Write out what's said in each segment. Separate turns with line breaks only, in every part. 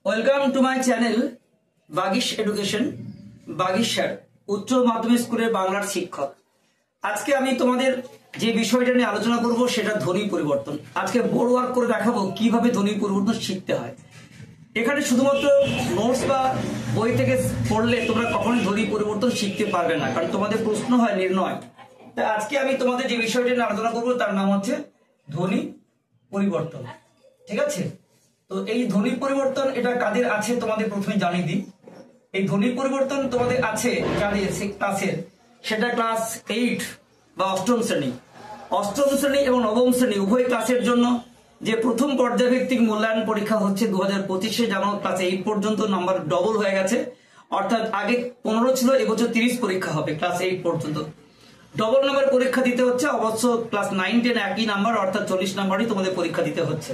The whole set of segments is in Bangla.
Welcome to my channel Bagish education. Bagish sir, উচ্চ মাধ্যমিক স্কুলের বাংলার শিক্ষক। আজকে আমি তোমাদের যে বিষয়টা নিয়ে আলোচনা করব সেটা ধ্বনি পরিবর্তন। আজকে বোর্ড ওয়ার্ক করে দেখাবো কিভাবে ধ্বনি পরিবর্তন শিখতে হয়। এখানে শুধুমাত্র নোটস বা বই থেকে পড়লে তোমরা কখনোই ধ্বনি পরিবর্তন শিখতে পারবে না, কারণ তোমাদের প্রশ্ন হয় নির্ণয়। তাই আজকে আমি তোমাদের যে বিষয়টা নিয়ে আলোচনা করবো তার নাম হচ্ছে ধ্বনি পরিবর্তন। ঠিক আছে? তো এই ধ্বনি পরিবর্তন এটা কাদের আছে তোমাদের প্রথমে জানিয়ে দিই। এই ধ্বনি পরিবর্তন তোমাদের আছে যাদের ক্লাসের, সেটা ক্লাস 8 বা অষ্টম শ্রেণী। অষ্টম শ্রেণী এবং নবম শ্রেণী উভয় ক্লাসের জন্য যে প্রথম পর্যায়ভিত্তিক মূল্যায়ন পরীক্ষা হচ্ছে 2025-এ, যেমন ক্লাস 8 পর্যন্ত নাম্বার ডবল হয়ে গেছে। অর্থাৎ আগে 15 ছিল, এবছর 30 পরীক্ষা হবে। ক্লাস 8 পর্যন্ত ডবল নাম্বার পরীক্ষা দিতে হচ্ছে। অবশ্য ক্লাস 9, 10 একই নাম্বার, অর্থাৎ 40 নাম্বারই তোমাদের পরীক্ষা দিতে হচ্ছে।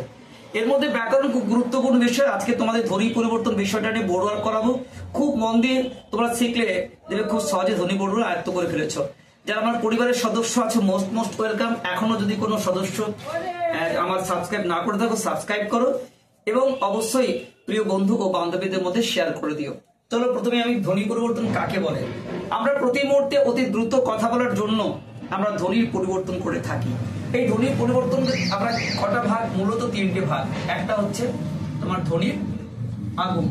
এর মধ্যে ব্যাকরণ খুব গুরুত্বপূর্ণ বিষয়। আজকে তোমাদের ধ্বনি পরিবর্তন বিষয়টা নিয়ে বোর্ড ওয়ার্ক করাবো। খুব মন দিয়ে তোমরা শিখলে দেখবে খুব সহজে ধ্বনি পরিবর্তন আয়ত্ত করে ফেলেছো। যারা আমার পরিবারের সদস্য আছে মোস্ট ওয়েলকাম। এখনো যদি কোনো সদস্য আমার সাবস্ক্রাইব না করে থাকো, সাবস্ক্রাইব করো এবং অবশ্যই প্রিয় বন্ধু ও বান্ধবীদের মধ্যে শেয়ার করে দিও। চলো প্রথমে আমি ধ্বনি পরিবর্তন কাকে বলে। আমরা প্রতি মুহূর্তে অতি দ্রুত কথা বলার জন্য আমরা ধ্বনির পরিবর্তন করে থাকি। এই ধ্বনির পরিবর্তন আমরা কটা ভাগ, মূলত 3টে ভাগ। একটা হচ্ছে তোমার ধ্বনির আগম,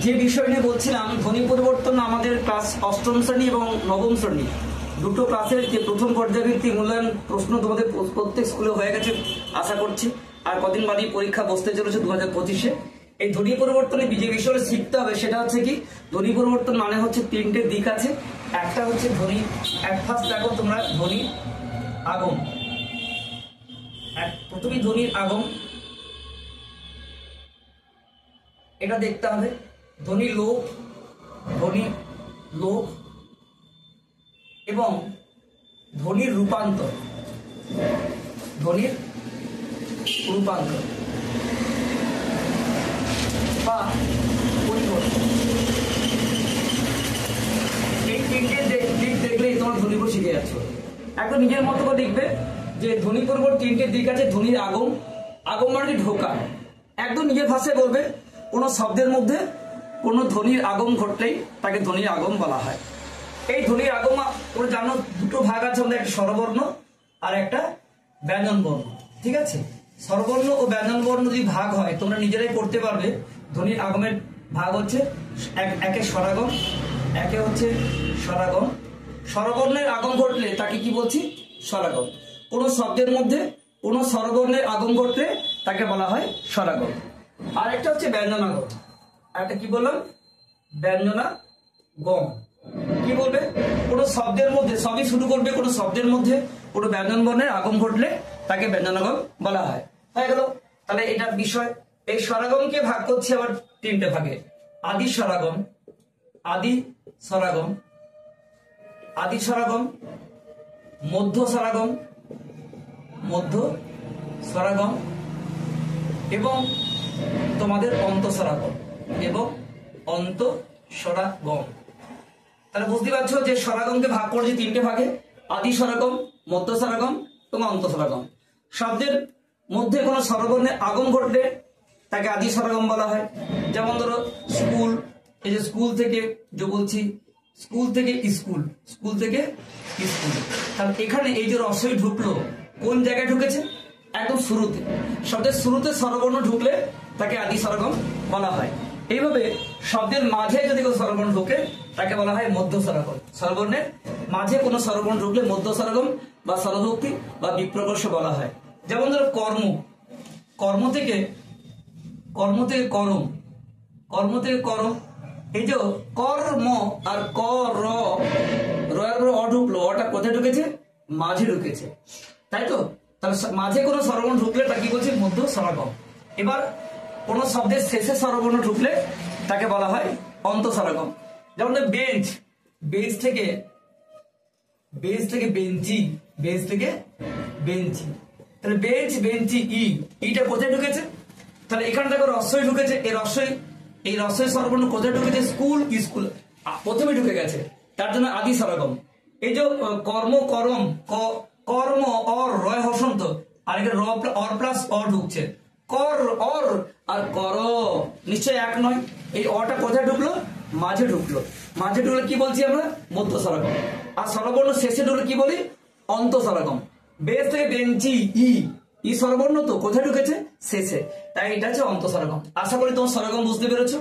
যে বিষয় নিয়ে বলছিলাম। ধ্বনি পরিবর্তন আমাদের ক্লাস অষ্টম শ্রেণী এবং নবম শ্রেণী দুটো ক্লাসের যে প্রথম পর্যায়ভিত্তিক মূল্যায়ন প্রশ্ন তোমাদের প্রত্যেক স্কুলে হয়ে গেছে আশা করছি। আর কদিন বাদই পরীক্ষা বসতে চলেছে 2025-এ। এই ধ্বনি পরিবর্তনে যে বিষয়টা শিখতে হবে সেটা হচ্ছে কি, ধ্বনি পরিবর্তন মানে হচ্ছে 3টে দিক আছে। একটা হচ্ছে ধ্বনি, ফার্স্ট দেখো তোমরা ধ্বনি আগম। প্রথমে ধ্বনির আগম এটা দেখতে হবে। ধ্বনি লোপ, ধ্বনি লোপ এবং ধ্বনির রূপান্তর, ধ্বনির রূপান্তর বা পরিবর্তন। এই 3টে দিক দেখলেই তোমার ধ্বনি পরিবর্তন শিখে যাচ্ছ। একদম নিজের মতো করে দেখবে যে ধ্বনি পরিবর্তন 3টে দিক আছে। ধ্বনির আগম, আগম মানে ঢোকা। একদম নিজের ভাষায় বলবে, কোনো শব্দের মধ্যে কোনো ধ্বনির আগম ঘটলেই তাকে ধ্বনির আগম বলা হয়। এই ধ্বনির আগম তোমরা জানো দুটো ভাগ আছে আমাদের, একটা স্বরবর্ণ আর একটা ব্যঞ্জন বর্ণ। ঠিক আছে? স্বরবর্ণ ও ব্যঞ্জন বর্ণ যদি ভাগ হয় তোমরা নিজেরাই করতে পারবে। ধ্বনির আগমের ভাগ হচ্ছে একে স্বরাগম, একে হচ্ছে স্বরাগম। স্বরবর্ণের আগম ঘটলে তাকে কি বলছি? স্বরাগম। কোনো শব্দের মধ্যে কোনো স্বরবর্ণের আগম ঘটলে তাকে বলা হয় স্বরাগম। আর একটা হচ্ছে ব্যঞ্জনাগম। একটা কি বললাম? ব্যঞ্জনাগম। কি বলবে? কোনো শব্দের মধ্যে, সবই শুরু করবে কোনো শব্দের মধ্যে কোনো ব্যঞ্জন বর্ণের আগম ঘটলে তাকে ব্যঞ্জনাগম বলা হয়। হয়ে গেল। তাহলে এটার বিষয়। এই স্বরাগমকে ভাগ করছে আবার 3টে ভাগে। আদি স্বরাগম, আদি স্বরাগম, আদি স্বরাগম, মধ্য স্বরাগম, মধ্য স্বরাগম এবং তোমাদের অন্তঃস্বরাগম এবং অন্তঃস্বরাগম। তাহলে বুঝতে পারছো যে স্বরাগমকে ভাগ করেছে 3টে ভাগে, আদি স্বরাগম, মধ্য স্বরাগম এবং অন্তঃস্বরাগম। শব্দের মধ্যে কোনো স্বরবর্ণের আগম ঘটলে তাকে আদি স্বরাগম বলা হয়। যেমন ধরো স্কুল, এই যে স্কুল থেকে যে বলছি, স্কুল থেকে স্কুল, স্কুল থেকে স্কুল। তাহলে এখানে এই যে রসই ঢুকলো কোন জায়গায় ঢুকেছে? একদম শুরুতে। শব্দের শুরুতে স্বরবর্ণ ঢুকলে তাকে আদি স্বরাগম বলা হয়। এইভাবে শব্দের মাঝে যদি কোনো স্বরবর্ণ ঢুকে তাকে বলা হয় মধ্য স্বরাগম। স্বরবর্ণের মাঝে কোনো স্বরবর্ণ ঢুকলে মধ্য স্বরাগম বা স্বরভক্তি বা বিপ্রকর্ষ বলা হয়। যেমন ধরো কর্ম, কর্ম থেকে করম, কর্ম থেকে করম। এই যে কর্ম আর র অ ঢুকলো, অটা কোথায় ঢুকেছে? মাঝে ঢুকেছে, তাই তো? তাহলে মাঝে কোনো স্বরবর্ণ ঢুকলে তাকে কি বলছে? মধ্য স্বরাগম। এবার কোনো শব্দের শেষে স্বরবর্ণ ঢুকলে তাকে বলা হয় অন্তঃস্বরাগম। যেমন বেঞ্চ, বেঞ্চ থেকে বেঞ্চি, বেঞ্চ থেকে বেঞ্চি। তাহলে বেঞ্চ, বেঞ্চি, ইটা কোথায় ঢুকেছে? তাহলে এখানে দেখো রস্বই ঢুকেছে। এই রস্বই স্বরবর্ণ কোথায় ঢুকেছে? স্কুল, স্কুল প্রথমে ঢুকে গেছে, তার জন্য আদি স্বরাগম। এই যে কর্ম করম কর্ম অর রয় হসন্ত আর এখানে অর প্লাস অর ঢুকছে, কর অর আর কর নিশ্চয় এক নয়। এই অটা কোথায় ঢুকলো? মাঝে ঢুকলো। মাঝে ঢুকলে কি বলছি আমরা? মধ্য স্বরগম। আর স্বরবর্ণ শেষে ঢুকলে কি বলি? অন্ত স্বরগম। বেশ থেকে বেঞ্চি ই স্বরবর্ণ তো কোথায় ঢুকেছে? শেষে, তাই এটা হচ্ছে অন্ত স্বরগম। আশা করি তোমার স্বরগম বুঝতে পেরেছো।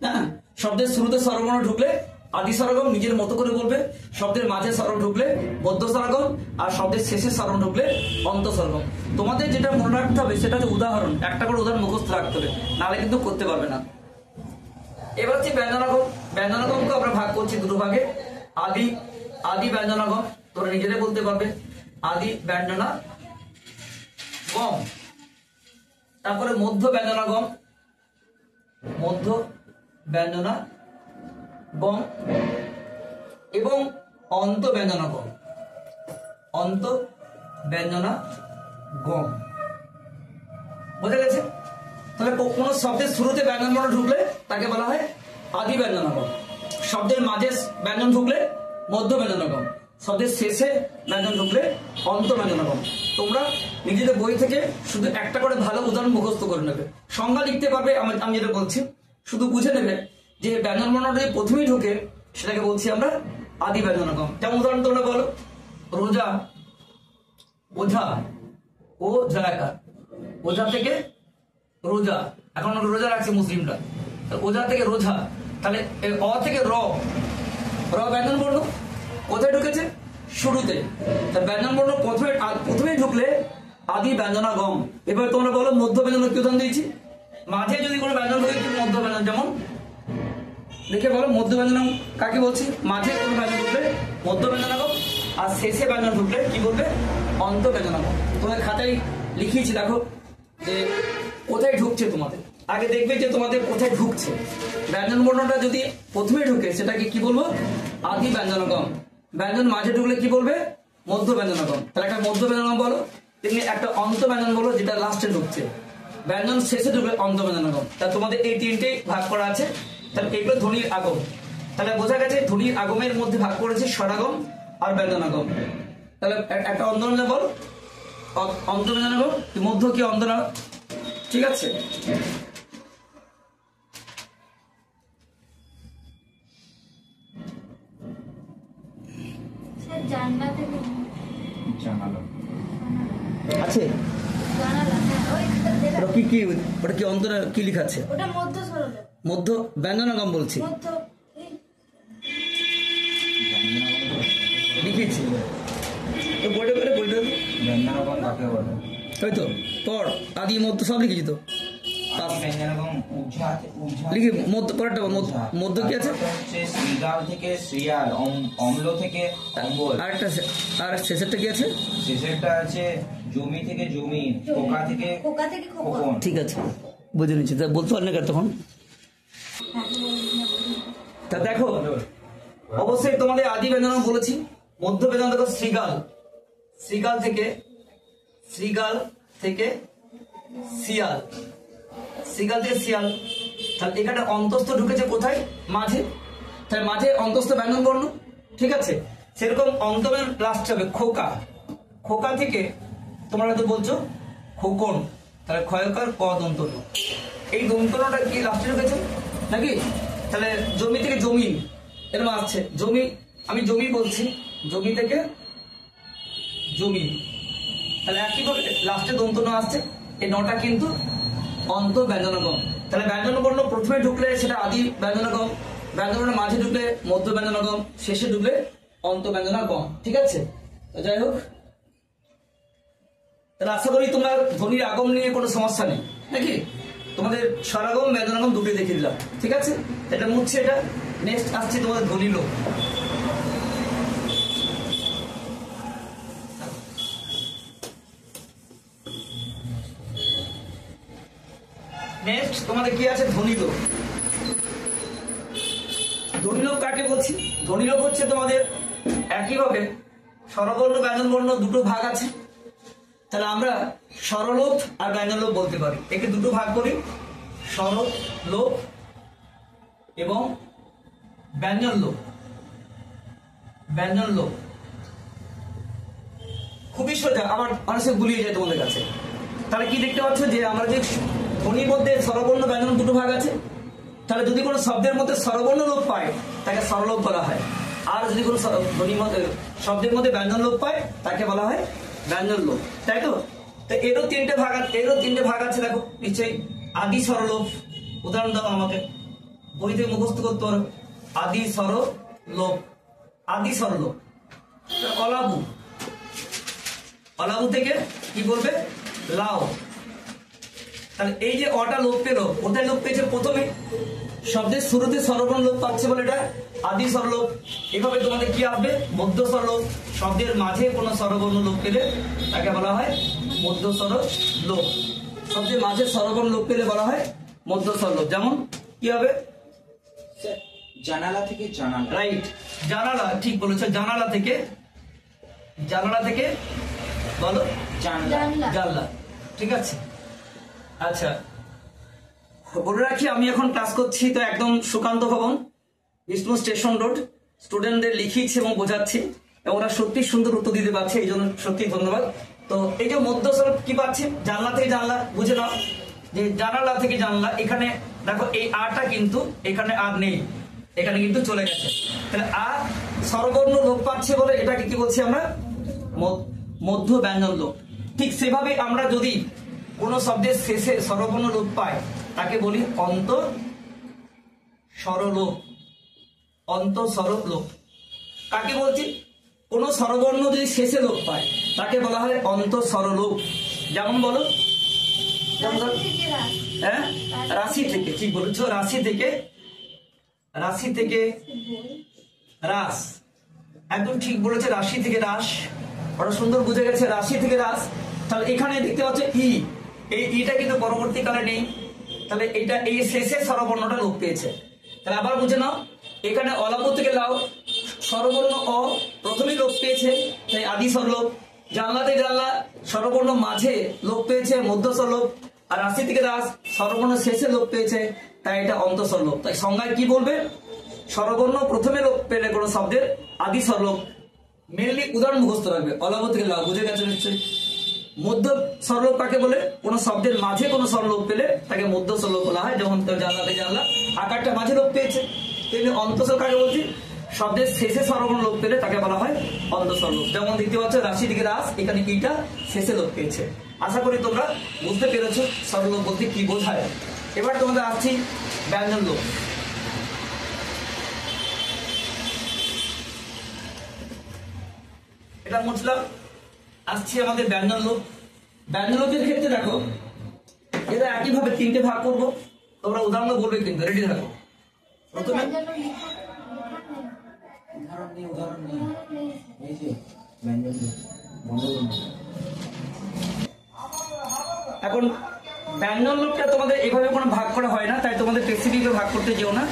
হ্যাঁ, শব্দের শুরুতে স্বরবর্ণ ঢুকলে আদি স্বরগম নিজের মতো করে বলবে, শব্দের মাঝে স্বরম ঢুকলে মধ্য স্বরগম, আর শব্দের শেষে স্বরম ঢুকলে অন্ত স্বরগম। তোমাদের যেটা মনে রাখতে হবে সেটা হচ্ছে উদাহরণ, একটা করে উদাহরণ মুখস্থ রাখতে হবে, নাহলে কিন্তু করতে পারবে না। এবার হচ্ছে ব্যঞ্জনাগম। ব্যঞ্জনাগমকে আমরা ভাগ করছি দুটো ভাগে, আদি ব্যঞ্জনাগম, তোমরা নিজেরাই বলতে পারবে আদি ব্যঞ্জনা গম, তারপরে মধ্য ব্যঞ্জনাগম, মধ্য ব্যঞ্জনা গম এবং অন্ত ব্যঞ্জনা গম, অন্ত ব্যঞ্জনা গম। বোঝা গেছে? তাহলে কোন শব্দের শুরুতে ব্যঞ্জন বর্ণ ঢুকলে তাকে বলা হয় আদি ব্যঞ্জনা গম, শব্দের মাঝে ব্যঞ্জন ঢুকলে মধ্য ব্যঞ্জনা গম, শব্দের শেষে ব্যঞ্জন ঢুকলে অন্ত ব্যঞ্জনা গম। তোমরা নিজেদের বই থেকে শুধু একটা করে ভালো উদাহরণ মুখস্থ করে নেবে, সংজ্ঞা লিখতে পারবে। আমি যেটা বলছি শুধু বুঝে নেবে যে ব্যঞ্জন বর্ণটা যদি প্রথমেই ঢুকে সেটাকে বলছি আমরা আদি ব্যঞ্জনাগম। যেমন উদাহরণ তোমরা বলো, রোজা, ওঝা, ও জায়গা, ওঝা থেকে রোজা, এখন রোজা রাখছে মুসলিমরা, ওঝা থেকে রোজা, তাহলে অ থেকে র ব্যঞ্জন বর্ণ কোথায় ঢুকেছে? শুরুতে। তার ব্যঞ্জন বর্ণ প্রথমে ঢুকলে আদি ব্যঞ্জনাগম। এবার তোমরা বলো মধ্য ব্যঞ্জন কি উদাহরণ দিয়েছি? মাঝে যদি কোনো ব্যঞ্জন ঢুকে মধ্য ব্যঞ্জন, যেমন দেখে বলো মধ্য ব্যঞ্জনাগম কাকে বলছি? মাঝে কোনো ব্যঞ্জন ঢুকলে মধ্য ব্যঞ্জনাগম, আর শেষে ব্যঞ্জন ঢুকলে কি বলবে? অন্ত ব্যঞ্জনাগম। তোমাদের খাতায় লিখিয়েছি, দেখো যে কোথায় ঢুকছে তোমাদের। আগে দেখবে যে তোমাদের কোথায় ঢুকছে। ব্যঞ্জন বর্ণটা যদি প্রথমে ঢুকে সেটাকে কি বলবো? আদি ব্যঞ্জনাগম। ব্যঞ্জন মাঝে ঢুকলে কি বলবে? মধ্য ব্যঞ্জনাগম। তাহলে একটা মধ্য ব্যঞ্জনাগম বলো, তেমনি একটা অন্ত ব্যঞ্জন বলো যেটা লাস্টে ঢুকছে। ব্যঞ্জন শেষে ঢুকলে অন্ত ব্যঞ্জনাগম। তা তোমাদের এই তিনটে ভাগ করা আছে। তাহলে এগুলো ধ্বনির আগম। তাহলে বোঝা গেছে ধ্বনির আগমের মধ্যে ভাগ করেছে স্বরাগম আর ব্যঞ্জনাগম। তাহলে একটা অন্তরঞ্জন বল, অন্তরঞ্জনাগম, মধ্য কি অন্তরা, ঠিক আছে? আছে ওটা কি অন্তরা কি লেখা আছে? মধ্য ব্যঞ্জনাগম বলছি, লিখেছি বইটা করে বইটা হয়তো পর আদি মধ্য সব লিখেছি তো। লিখি মধ্য পরেরটা মধ্য কি আছে?
শ্রীগাল থেকে শ্রিয়াল, অম্ল থেকে অম্বল।
আর শেষেরটা কি আছে?
শেষেরটা আছে জমি থেকে জমি, খোকা থেকে খোকন।
ঠিক আছে, বুঝে নিচ্ছি। তা বলতে পারেন না তখন। তা দেখো অবশ্যই তোমাদের আদি ব্যঞ্জন বলেছি, মধ্য ব্যঞ্জন দেখো শ্রীগাল, শ্রীগাল থেকে শিয়াল, শ্রীগাল থেকে শিয়াল। তাহলে এখানে অন্তস্থ ঢুকেছে কোথায়? মাঝে। তাহলে মাঝে অন্তস্থ ব্যঞ্জন বর্ণ, ঠিক আছে? সেরকম অন্তমের লাস্ট হবে খোকা, খোকা থেকে তোমরা হয়তো বলছো খোকন, তাহলে ক্ষয়কার ক দন্তন্য, এই দন্তনটা কি লাস্টে ঢুকেছে নাকি? তাহলে জমি থেকে জমিন এরকম আসছে, জমি, আমি জমি বলছি, জমি থেকে জমি, তাহলে একইভাবে লাস্টে দন্তন্য আসছে। এই নটা কিন্তু অন্ত ব্যঞ্জনাগম। তাহলে ব্যঞ্জন বর্ণ প্রথমে ঢুকলে সেটা আদি ব্যঞ্জনাগম, ব্যঞ্জন বর্ণ মাঝে ঢুকলে মধ্য ব্যঞ্জনাগম, শেষে ঢুকলে অন্ত ব্যঞ্জনাগম, ঠিক আছে? তো যাই হোক, তাহলে আশা করি তোমরা ধ্বনির আগম নিয়ে কোনো সমস্যা নেই নাকি? তোমাদের স্বরাগম ব্যঞ্জনাগম দুটোই দেখিয়ে দিলাম, ঠিক আছে? এটা মুছছে, এটা নেক্সট আসছে তোমাদের ধ্বনি লোক। নেক্সট তোমাদের কি আছে? ধ্বনিলোক। ধ্বনিলোক কাকে বলছি? ধ্বনিলোক হচ্ছে তোমাদের একইভাবে স্বরবর্ণ ব্যঞ্জন বর্ণ দুটো ভাগ আছে। তাহলে আমরা স্বরলোপ আর ব্যঞ্জনলোপ বলতে পারি। একে দুটো ভাগ করি, স্বরলোপ এবং ব্যঞ্জনলোপ। ব্যঞ্জন লোপ খুবই সোজা, আমার মানুষের গুলিয়ে যায় তোমাদের কাছে। তাহলে কি দেখতে পাচ্ছ যে আমরা যে ধ্বনির মধ্যে স্বরবর্ণ ব্যঞ্জন দুটো ভাগ আছে, তাহলে যদি কোনো শব্দের মধ্যে স্বরবর্ণ লোপ পায় তাকে স্বরলোপ বলা হয়, আর যদি কোনো শব্দের মধ্যে ব্যঞ্জন লোপ পায় তাকে বলা হয় ব্যঞ্জন লোপ, তাই তো? তো এরও তিনটে ভাগ আছে, দেখো নিশ্চয়ই। আদি স্বরলোপ, উদাহরণ দাও আমাকে, বই থেকে মুখস্থ করতে পারো। আদি স্বরলোপ, অলাবু থেকে কি বলবে? লাও। তাহলে এই যে অটা লোপ পেলো, কোথায় লোপ পেয়েছে? প্রথমে শব্দের শুরুতে স্বরবর্ণ লোপ পাচ্ছে বলে এটা আদি স্বরলোপ। এভাবে তোমাদের কি আসবে? মধ্য স্বরলোপ। শব্দের মাঝে কোনো স্বরবর্ণ লোপ পেলে তাকে বলা হয় মধ্য স্বরলোপ। শব্দের মাঝে স্বরবর্ণ লোপ পেলে বলা হয় মধ্য স্বরলোপ। যেমন কি হবে?
জানালা থেকে জানালা,
রাইট, জানালা, ঠিক বলেছো। জানালা থেকে বলো জানলা, ঠিক আছে। আচ্ছা, বলে রাখি আমি এখন ক্লাস করছি তো একদম সুকান্ত ভবন, বিষ্ণু স্টেশন রোড। স্টুডেন্টদের লিখিয়েছি এবং বোঝাচ্ছি এবং ওরা সত্যি সুন্দর উত্তর দিতে পারছে, এই জন্য সত্যি ধন্যবাদ। তো এই যে মধ্য স্বরূপ কি পাচ্ছি? জানলা থেকে জানলা, বুঝে নাও যে জানালা থেকে জানলা। এখানে দেখো এই আটা কিন্তু এখানে আর নেই, এখানে কিন্তু চলে গেছে। তাহলে আ স্বরবর্ণ লোপ পাচ্ছে বলে এটাকে কি বলছি আমরা? মধ্য ব্যঞ্জন লোপ। ঠিক সেভাবে আমরা যদি কোন শব্দের শেষে স্বরবর্ণ লোপ পাই তাকে বলি অন্ত স্বরলোপ। কাকে বলছি? কোন স্বরবর্ণ যদি শেষে লোপ পায় তাকে বলা হয় অন্ত স্বরলোপ। যেমন বলো, হ্যাঁ, রাশি থেকে, ঠিক বলেছো, রাশি থেকে রাস, একদম ঠিক বলেছে, রাশি থেকে রাস। ওরা সুন্দর বুঝে গেছে, রাশি থেকে রাস। তাহলে এখানে দেখতে পাচ্ছ এই ইটা কিন্তু পরবর্তীকালে নেই, তাহলে এটা এই শেষে স্বরবর্ণটা লোপ পেয়েছে। তাহলে আবার বুঝে নাও, এখানে অলাবু থেকে লাও, স্বরবর্ণ অ প্রথমেই লোপ পেয়েছে, তাই আদি স্বরলোপ। জানলা থেকে জানলা, স্বরবর্ণ মাঝে লোপ পেয়েছে, মধ্য স্বরলোপ। আর রাশি থেকে রাস, স্বরবর্ণ শেষে লোপ পেয়েছে, তাই এটা অন্ত স্বরলোপ। তাই সংজ্ঞায় কি বলবে? স্বরবর্ণ প্রথমে লোপ পেলে কোনো শব্দের আদি স্বরলোপ। মেনলি উদাহরণ মুখস্থ রাখবে, অলাবু থেকে লাও, বুঝে গেছে নিশ্চয়ই। মধ্য স্বরলোপ কাকে বলে? কোন শব্দের মাঝে কোন স্বরলোপ পেলে তাকে মধ্য স্বরলোপ বলা হয়। যেমন জানলা থেকে জানলা, আকারটা মাঝে লোপ পেয়েছে, তেমনি অন্তঃস্বর কাকে বলছি? শব্দের শেষে স্বরবর্ণ লোপ পেলে তাকে বলা হয় অন্তঃস্বরলোপ। যেমন দ্বিতীয় হচ্ছে রাশি থেকে রাস, এখানে ইটা শেষে লোপ পেয়েছে। আশা করি তোমরা বুঝতে পেরেছো স্বরলোপ বলতে কি বোঝায়। এবার তোমাদের আসছি ব্যঞ্জন লোপ। এটা মুছলাম, আসছি আমাদের ব্যঞ্জন লোপ। ব্যঞ্জন লোপের ক্ষেত্রে দেখো, এরা একইভাবে তিনটে ভাগ করবো, তোমরা উদাহরণ বলবে কিন্তু, রেডি থাকো। প্রথমে এখন ব্যঞ্জন লোপটা তোমাদের এভাবে কোনো ভাগ করা হয় না, তাই তোমাদের স্পেসিফিক ভাগ করতে যেও না।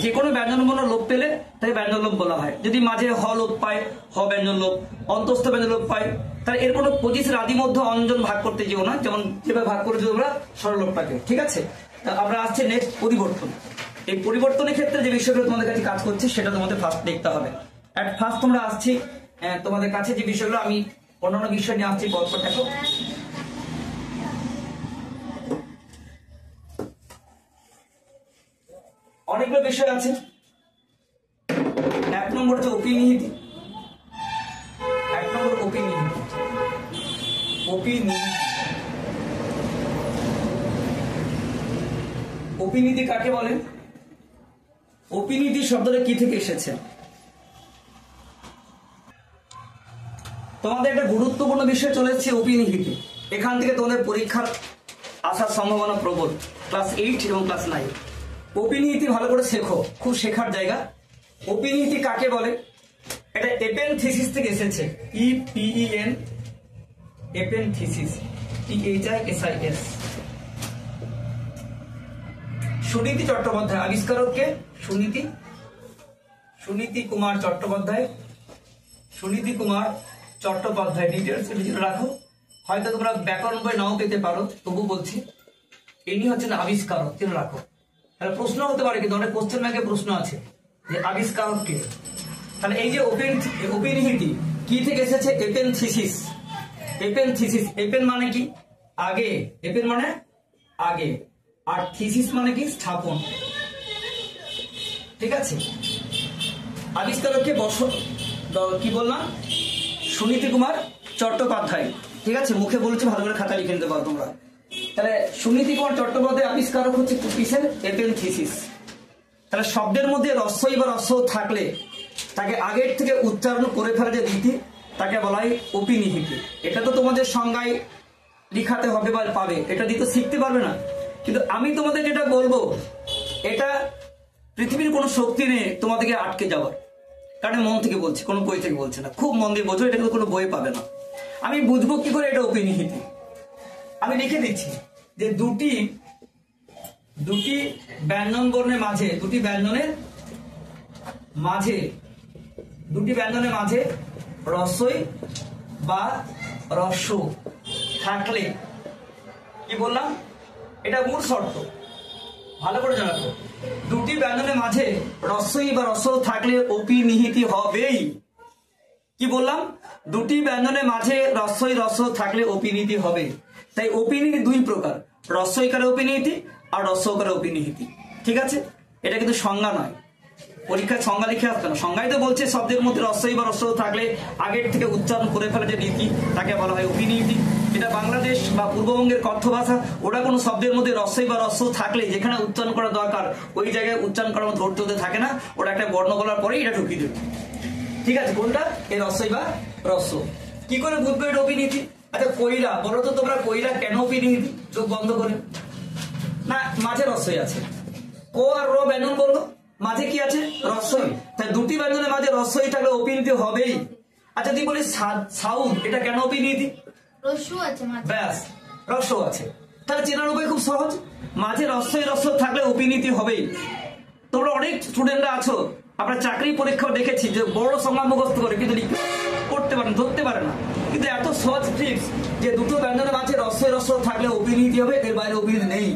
যে কোনো ব্যঞ্জন বর্ণ লোপ পেলে তাই ব্যঞ্জন লোপ বলা হয়। যদি মাঝে হ লোপ পায়, হ ব্যঞ্জন লোপ, অন্তস্থ ব্যঞ্জন লোপ পায়, তাহলে এর কোনো পজিশন আদি মধ্য অঞ্জন ভাগ করতে যেও না, যেমন যেভাবে ভাগ করেছি তোমরা স্বরলোপটাকে, ঠিক আছে? তা আমরা আসছি নেক্সট পরিবর্তন। এই পরিবর্তনের ক্ষেত্রে যে বিষয়গুলো তোমাদের কাছে কাজ করছে সেটা তোমাদের ফার্স্ট দেখতে হবে। এট ফার্স্ট তোমরা আসছি তোমাদের কাছে যে বিষয়গুলো, আমি অন্যান্য বিষয় নিয়ে আসছি পরপর। দেখো, অনেকগুলো বিষয় আছে। এক নম্বর হচ্ছে অপিনিহিতি। অপিনিহিতি কাকে বলে? অপিনিহিতি শব্দটা কি থেকে এসেছে? তোমাদের একটা গুরুত্বপূর্ণ বিষয় চলে এসেছে অপিনিহিতি। এখান থেকে তোমাদের পরীক্ষার আসার সম্ভাবনা প্রবল, ক্লাস 8 এবং ক্লাস 9। অপিনিহিতি ভালো করে শেখো, খুব শেখার জায়গা। অপিনিহিতি কাকে বলে? এটা এপেনথিসিস থেকে এসেছে, EPEN, epenthesis, THISIS। Suniti Chattopadhyay, আবিষ্কারককে সুনীতি কুমার চট্টোপাধ্যায়। ডিটেলস রাখো, হয়তো তোমরা ব্যাকরণ বই নাও পেতে পারো, তবু বলছি ইনি হচ্ছেন আবিষ্কারক, তিনি রাখো। তাহলে প্রশ্ন হতে পারে, কিন্তু অনেক কোশ্চেন ব্যাংকে প্রশ্ন আছে যে আবিষ্কারক কে। তাহলে এই যে ওপেনিহিতি কি থেকে এসেছে? এপেনথিসিস। এপেনথিসিস, এপেন মানে কি? আগে। এপেন মানে আগে, আর থিসিস মানে কি? স্থাপন। ঠিক আছে। আবিষ্কারককে কি বললাম? সুনীতি কুমার চট্টোপাধ্যায়। ঠিক আছে, মুখে বলছি, ভালো করে খাতা লিখে নিতে পারো তোমরা। তাহলে সুনীতি কুমার চট্টোপাধ্যায় আবিষ্কারক হচ্ছে কিসের? এপেনথিসিস। তাহলে শব্দের মধ্যে রস্বই বা রস্ব থাকলে তাকে আগের থেকে উচ্চারণ করে ফেলা যে রীতি, তাকে বলা হয় অপিনিহিতি। এটা তো তোমাদের সংজ্ঞায় লিখাতে হবে বা পাবে, এটা দিয়ে তো শিখতে পারবে না। কিন্তু আমি তোমাদের যেটা বলবো, এটা পৃথিবীর কোনো শক্তি নেই তোমাদেরকে আটকে যাওয়ার। কারণ মন থেকে বলছি, কোনো বই থেকে বলছে না। খুব মন দিয়ে বোঝো, এটা কিন্তু কোনো বই পাবে না। আমি বুঝবো কি করে এটা অপিনিহিতি? আমি লিখে দিচ্ছি যে দুটি ব্যঞ্জন বর্ণের মাঝে, দুটি ব্যঞ্জনের মাঝে রস্বই বা রস্য থাকলে, কি বললাম? এটা মূল শর্ত, ভালো করে জানাবো। দুটি ব্যঞ্জনের মাঝে রস্বই বা রস্য থাকলে অপিনিহিতি হবেই। কি বললাম? দুটি ব্যঞ্জনের মাঝে রস্বই রস্য থাকলে অপিনিহিতি হবে। তাই অপিনিহিতি দুই প্রকার, রস্বইকারে অপিনিহিতি আর রস্যকারে অপিনিহিতি। ঠিক আছে, এটা কিন্তু সংজ্ঞা নয়, পরীক্ষায় সংজ্ঞা লিখে আসবে না। সংজ্ঞায় তো বলছে শব্দের মধ্যে রস্বই বা রস্য থাকলে আগের থেকে উচ্চারণ করে ফেলা যে রীতি, তাকে বলা হয় অপিনিহিতি। এটা বাংলাদেশ বা পূর্ববঙ্গের কথ্য ভাষা, ওটা কোনো শব্দের মধ্যে রস্বই বা রস্য থাকলে যেখানে উচ্চারণ করা দরকার ওই জায়গায় উচ্চারণ করার মতো ধরতে হতে থাকে না, ওটা একটা বর্ণ বলার পরেই এটা ঢুকিয়ে দেবে। ঠিক আছে, কোনটা? এই রস্বই বা রস্য। কি করে বুঝবে এটা অপিনিহিতি? আচ্ছা, কইরা বলো তো তোমরা, কইরা কেন অপিনিহিতি? চোখ বন্ধ করে। না, মাঝে রস্বই আছে, কো আর র ব্যঞ্জন বললো, মাঝে কি আছে? রস্বই। তাই দুটি ব্যঞ্জনের মাঝে রস্বই থাকলে অপিনিহিতি হবেই। আচ্ছা, তুই বলিস সাউথ, এটা কেন অপিনিহিতি?
রস্য আছে মাঝে।
ব্যাস, রস্য আছে। তাহলে চেনার উপায় খুব সহজ, মাঝে রস্বই রস্য থাকলে অপিনিহিতি হবেই। তোমরা অনেক স্টুডেন্টরা আছো, আমরা চাকরি পরীক্ষা দেখেছি যে বড় সংজ্ঞা মুখস্থ করে কিন্তু করতে পারে না, ধরতে পারে না। কিন্তু এত সহজ ট্রিক্স যে দুটো ব্যঞ্জনের মাঝে রস্বই রস্য থাকলে অপিনিহিতি হবে, এর বাইরে অপিনিহিতি নেই।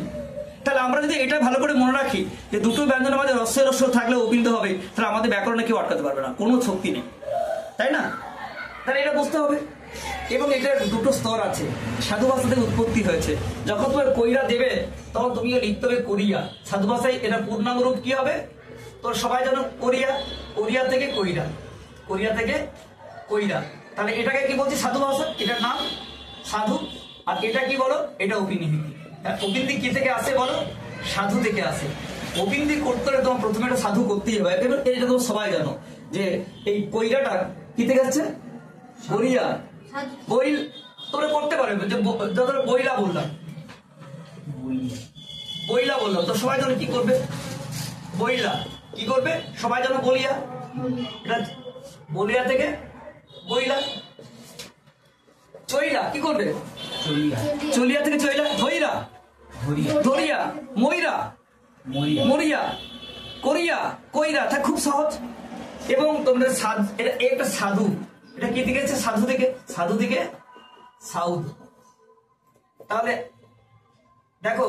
তাহলে আমরা যদি এটা ভালো করে মনে রাখি যে দুটো ব্যঞ্জনের মাঝে রস্বই রস্য থাকলে অপিনিহিতি হবে, তাহলে আমাদের ব্যাকরণে কেউ আটকাতে পারবে না, কোনো শক্তি নেই, তাই না? তাহলে এটা বুঝতে হবে। এবং এটার দুটো স্তর আছে, সাধু ভাষা থেকে উৎপত্তি হয়েছে। যখন তোমার কইরা দেবে তখন তুমি লিখতে হবে কোরিয়া। সাধু ভাষায় এটা পূর্ণাঙ্গ রূপ কি হবে? তোর সবাই জানো কোরিয়া, কোরিয়া থেকে কইরা, কোরিয়া থেকে কইরা। তাহলে এটাকে কি বলছি? সাধু ভাষা, এটার নাম সাধু। আর এটা কি বলো? এটা অপিনিহিতি। অপিনিহিতি কি থেকে আসে বলো? সাধু থেকে আসে। অপিনিহিতি করতে হলে তোমার প্রথমে একটা সাধু করতেই হবে। এবার এটা তো সবাই জানো যে এই কইরাটা কি থেকে আসছে? কোরিয়া। বই তোমরা করতে পারবে যে বইলা বললাম, বইলা বললাম তো সবাই জানো কি করবে? বইলা কি করবে? সবাই জানো বলিয়া। এটা বলিয়া থেকে বইলা। চইলা কি করবে? চলিয়া থেকে চইলা। ধইরা, ধরিয়া। মইরা, মরিয়া। করিয়া, কইরা। তা খুব সহজ। এবং তোমরা এটা একটা সাধু, এটা কি দিকে আছে? সাধু থেকে, সাধু থেকে সাউথ। তাহলে দেখো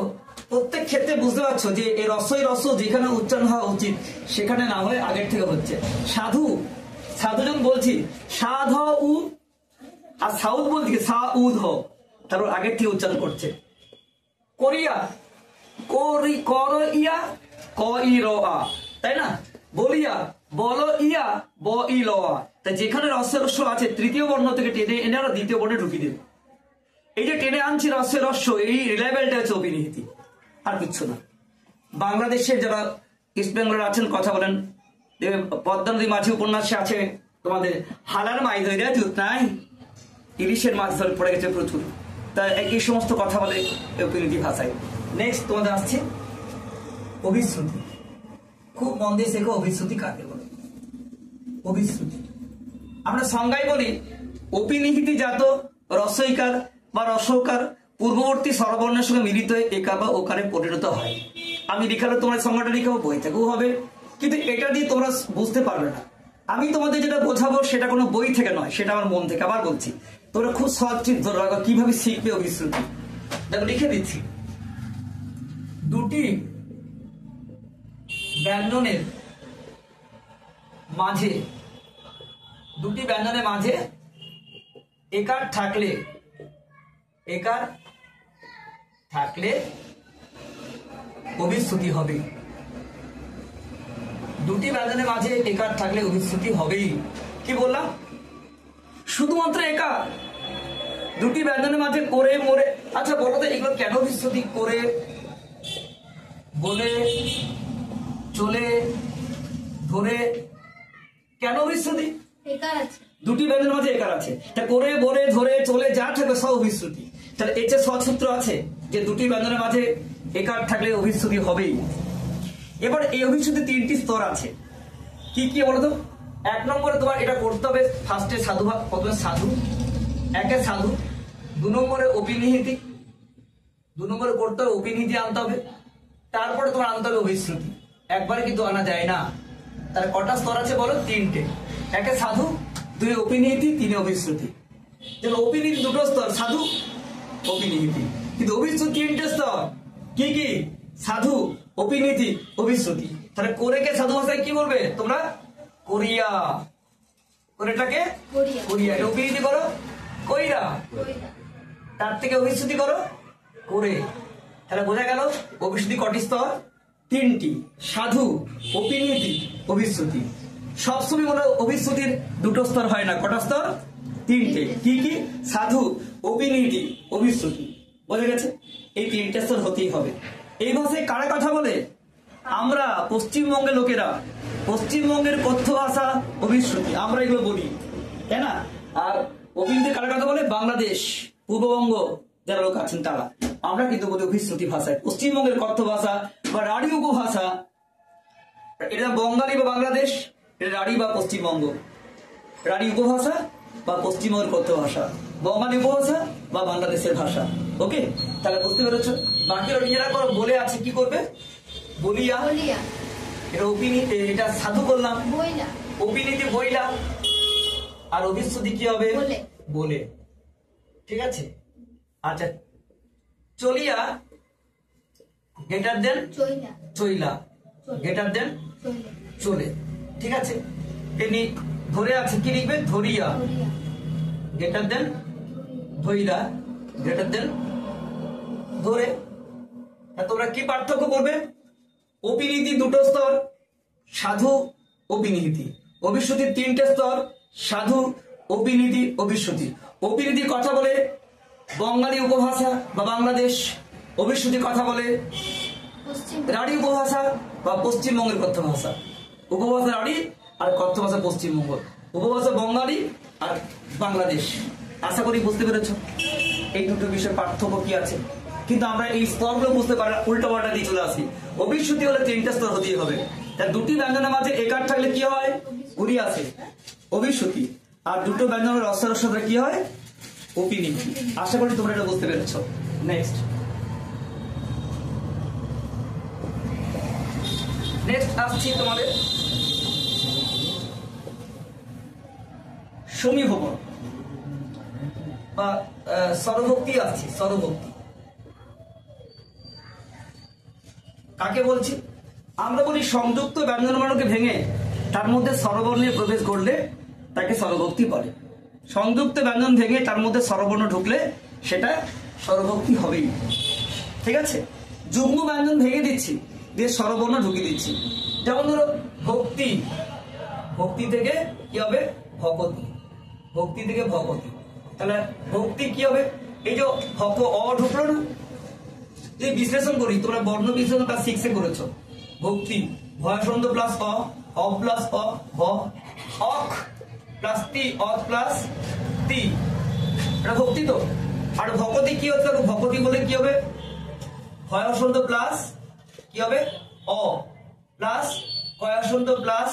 প্রত্যেক ক্ষেত্রে বুঝতে পারছো যে এই রস্বই রস্য যেখানে উচ্চারণ হওয়া উচিত সেখানে না হয়ে আগের থেকে হচ্ছে। সাধু, সাধু যখন বলছি সাধ উ, আর সাউথ বলছি সা উদ হ, তারপর আগের থেকে উচ্চারণ করছে। কোরিয়া, কর ইয়া, ক ই র আ, তাই না? বলিয়া, বল ইয়া, ব ই ল আ। তাই যেখানে রস্যই রস্য আছে তৃতীয় বর্ণ থেকে টেনে এনে আমরা দ্বিতীয় বর্ণে ঢুকিয়ে দেব। এই যে টেনে আনছি রস্যই রস্য, এই রিলেভেলটা হচ্ছে অপিনিহিতি, আর কিচ্ছু না। বাংলাদেশের যারা ইস্ট বেঙ্গলের আছেন কথা বলেন, পদ্মা নদী মাঝি উপন্যাসে আছে তোমাদের হালার মাছ ধরে দুধ নাই, ইলিশের মাছ ধরে পড়ে গেছে প্রচুর। তা এই সমস্ত কথা বলে অপিনিহিতি ভাষায়। নেক্সট তোমাদের আসছে অভিশ্রুতি। খুব মন দিয়ে শেখো অভিশ্রুতি কাকে বলে। অভিশ্রুতি আমরা সংজ্ঞায় বলি অপিনিহিতি জাত রস্বইকার বা রস্যকার পূর্ববর্তী স্বরবর্ণের সঙ্গে মিলিত হয়ে একা বা ওকারে পরিণত হয়। আমি লিখালে তোমার সংজ্ঞাটা লিখাবো, বই থেকেও হবে, কিন্তু এটা দিয়ে তোমরা বুঝতে পারবে না। আমি তোমাদের যেটা বোঝাবো সেটা কোনো বই থেকে নয়, সেটা আমার মন থেকে। আবার বলছি, তোমরা খুব সহজ ঠিক ধরে রাখো কিভাবে শিখবে অভিশ্রুতি। দেখো লিখে দিচ্ছি, দুটি ব্যঞ্জনের মাঝে দুটি ব্যঞ্জনের মাঝে একার থাকলে অভিশ্রুতি হবে। দুটি ব্যঞ্জনের মাঝে একার থাকলে অভিশ্রুতি হবেই। কি বললাম? শুধুমাত্র একার। দুটি ব্যঞ্জনের মাঝে করে মোরে, আচ্ছা বলো তো এগুলো কেন অভিশ্রুতি? করে, বলে, চলে, ধরে, কেন অভিশ্রুতি? দুটি ব্যঞ্জনের মাঝে একার আছে, তা করে, বলে, ধরে, চলে যা থাকবে সব অভিশ্রুতি। তাহলে এই যে সূত্র আছে যে দুটি ব্যঞ্জনের মাঝে একার থাকলে অভিশ্রুতি হবেই। এবার এই অভিশ্রুতি তিনটি স্তর আছে। কি কি বলতো? এক নম্বরে তোমার এটা করতে হবে, ফার্স্টে সাধু ভাগ, প্রথমে সাধু, একে সাধু। দু নম্বরে অপিনিহিতি, দু নম্বরে করতে হবে অপিনিহিতি আনতে হবে। তারপরে তোমার আনতে হবে অভিশ্রুতি। একবারে কিন্তু আনা যায় না। তার কটা স্তর আছে বলো? তিনটে। একে সাধু, দুই অপিনিহিতি, তিনে অভিশ্রুতি। তাহলে অপিনিহিতি দুটো স্তর, সাধু, অপিনিহিতি। কিন্তু অভিশ্রুতি তিনটে স্তর। কি কি? সাধু, অপিনিহিতি, অভিশ্রুতি। তাহলে করেকে সাধু ভাষায় কি বলবে তোমরা? করিয়া। করেটাকে করিয়া। এটা অপিনিহিতি করো কইরা, তার থেকে অভিশ্রুতি করো করে। তাহলে বোঝা গেল অভিশ্রুতি কটি স্তর? তিনটি। সাধু, অপিনিহিতি, অভিশ্রুতি। সবসময় মনে অভিশ্রুতির দুটো স্তর হয় না। কটা স্তর? তিনটে। কি কি? সাধু, অপিনিহিতি, অভিশ্রুতি। বোঝা গেছে? এই তিনটে স্তর হতেই হবে। এই ভাষায় কারা কথা বলে? আমরা, পশ্চিমবঙ্গের লোকেরা। পশ্চিমবঙ্গের কথ্য ভাষা অভিশ্রুতি, আমরা এগুলো বলি, তাই না? আর অভিনীতি কারা কথা বলে? বাংলাদেশ, পূর্ববঙ্গ যারা লোক আছেন তারা। আমরা কিন্তু বলি অভিশ্রুতি ভাষায়। পশ্চিমবঙ্গের কথ্য ভাষা বা রাঢ়ী উপভাষা, এটা বঙ্গালী বা বাংলাদেশ, এটা রাঢ়ী বা পশ্চিমবঙ্গ। রাঢ়ী উপভাষা বা পশ্চিমবঙ্গের কথ্য ভাষা, বঙ্গালী উপভাষা বা বাংলাদেশের ভাষা। ওকে, তাহলে বুঝতে পেরেছ? বাকিরা নিজেরা করো, বলে আছে কি করবে? বলিয়া। এটা অপিনিহিতি, এটা সাধু করলাম, অপিনিহিতি বইলা। আর অভিশ্রুতি কি হবে? বলে। ঠিক আছে? আচ্ছা, চলিয়া গ্রেটার দেন চইলা, গ্রেটার দেন চলে। ঠিক আছে? তেমনি ধরে আছে, কি লিখবে? ধরিয়া, গ্রেটার দেন ধইরা, গ্রেটার দেন ধরে। তোমরা কি পার্থক্য করবে? অপিনিহিতি দুটো স্তর, সাধু, অপিনিহিতি। অভিশ্রুতির তিনটে স্তর, সাধু, অপিনিহিতি, অভিশ্রুতি। অপিনিহিতি কথা বলে বঙ্গালী উপভাষা বা বাংলাদেশ, অভিশ্রুতি কথা বলে রাঢ়ী উপভাষা বা পশ্চিমবঙ্গের কথ্য ভাষা। উপভাষা রাঢ়ী আর কথ্য ভাষা পশ্চিমবঙ্গ, উপভাষা বঙ্গালী আর বাংলাদেশ। আশা করি বুঝতে পেরেছ এই দুটো বিষয়ের পার্থক্য কি আছে। কিন্তু আমরা এই স্তরগুলো বুঝতে পারি না, উল্টা পাল্টা দিয়ে চলে আসি। অভিশ্রুতি হলে তিনটা স্তর হতেই হবে। তার দুটি ব্যঞ্জনের মাঝে একার থাকলে কি হয়? উড়ি আসে, অভিশ্রুতি। আর দুটো ব্যঞ্জনের রস্যের সাথে কি হয়? অপিনিহিতি। আশা করি তোমরা এটা বুঝতে পেরেছ। নেক্সট আসছি তোমাদের সমীভবন বা স্বরভক্তি আসছি। স্বরভক্তি কাকে বলছি? আমরা বলি সংযুক্ত ব্যঞ্জনবর্ণকে ভেঙে তার মধ্যে স্বরবর্ণের প্রবেশ করলে তাকে স্বরভক্তি বলে। সংযুক্ত ব্যঞ্জন ভেঙে তার মধ্যে স্বরবর্ণ ঢুকলে সেটা স্বরভক্তি হবেই। ঠিক আছে? যুগ্ম ব্যঞ্জন ভেঙে দিচ্ছি, দিয়ে স্বরবর্ণ ঢুকিয়ে দিচ্ছি। যেমন ধরো ভক্তি, ভক্তি থেকে কি হবে? ভকতি, ভক্তি থেকে ভকতি। তাহলে ভক্তি কি হবে? এই যে ভক অ ঢুকলো না, এই বিশ্লেষণ করি, তোমরা বর্ণ বিশ্লেষণ ক্লাস 6 করেছো। ভক্তি ভয়াসন্ধ প্লাস অ প্লাস ভ, অক প্লাস তি, অক প্লাস তি, এটা ভক্তি তো। আর ভকতি কি হচ্ছে? ভকতি বলে কি হবে? ভয়াসন্ধ প্লাস কি হবে? অ plus ভয়াসন্ধ plus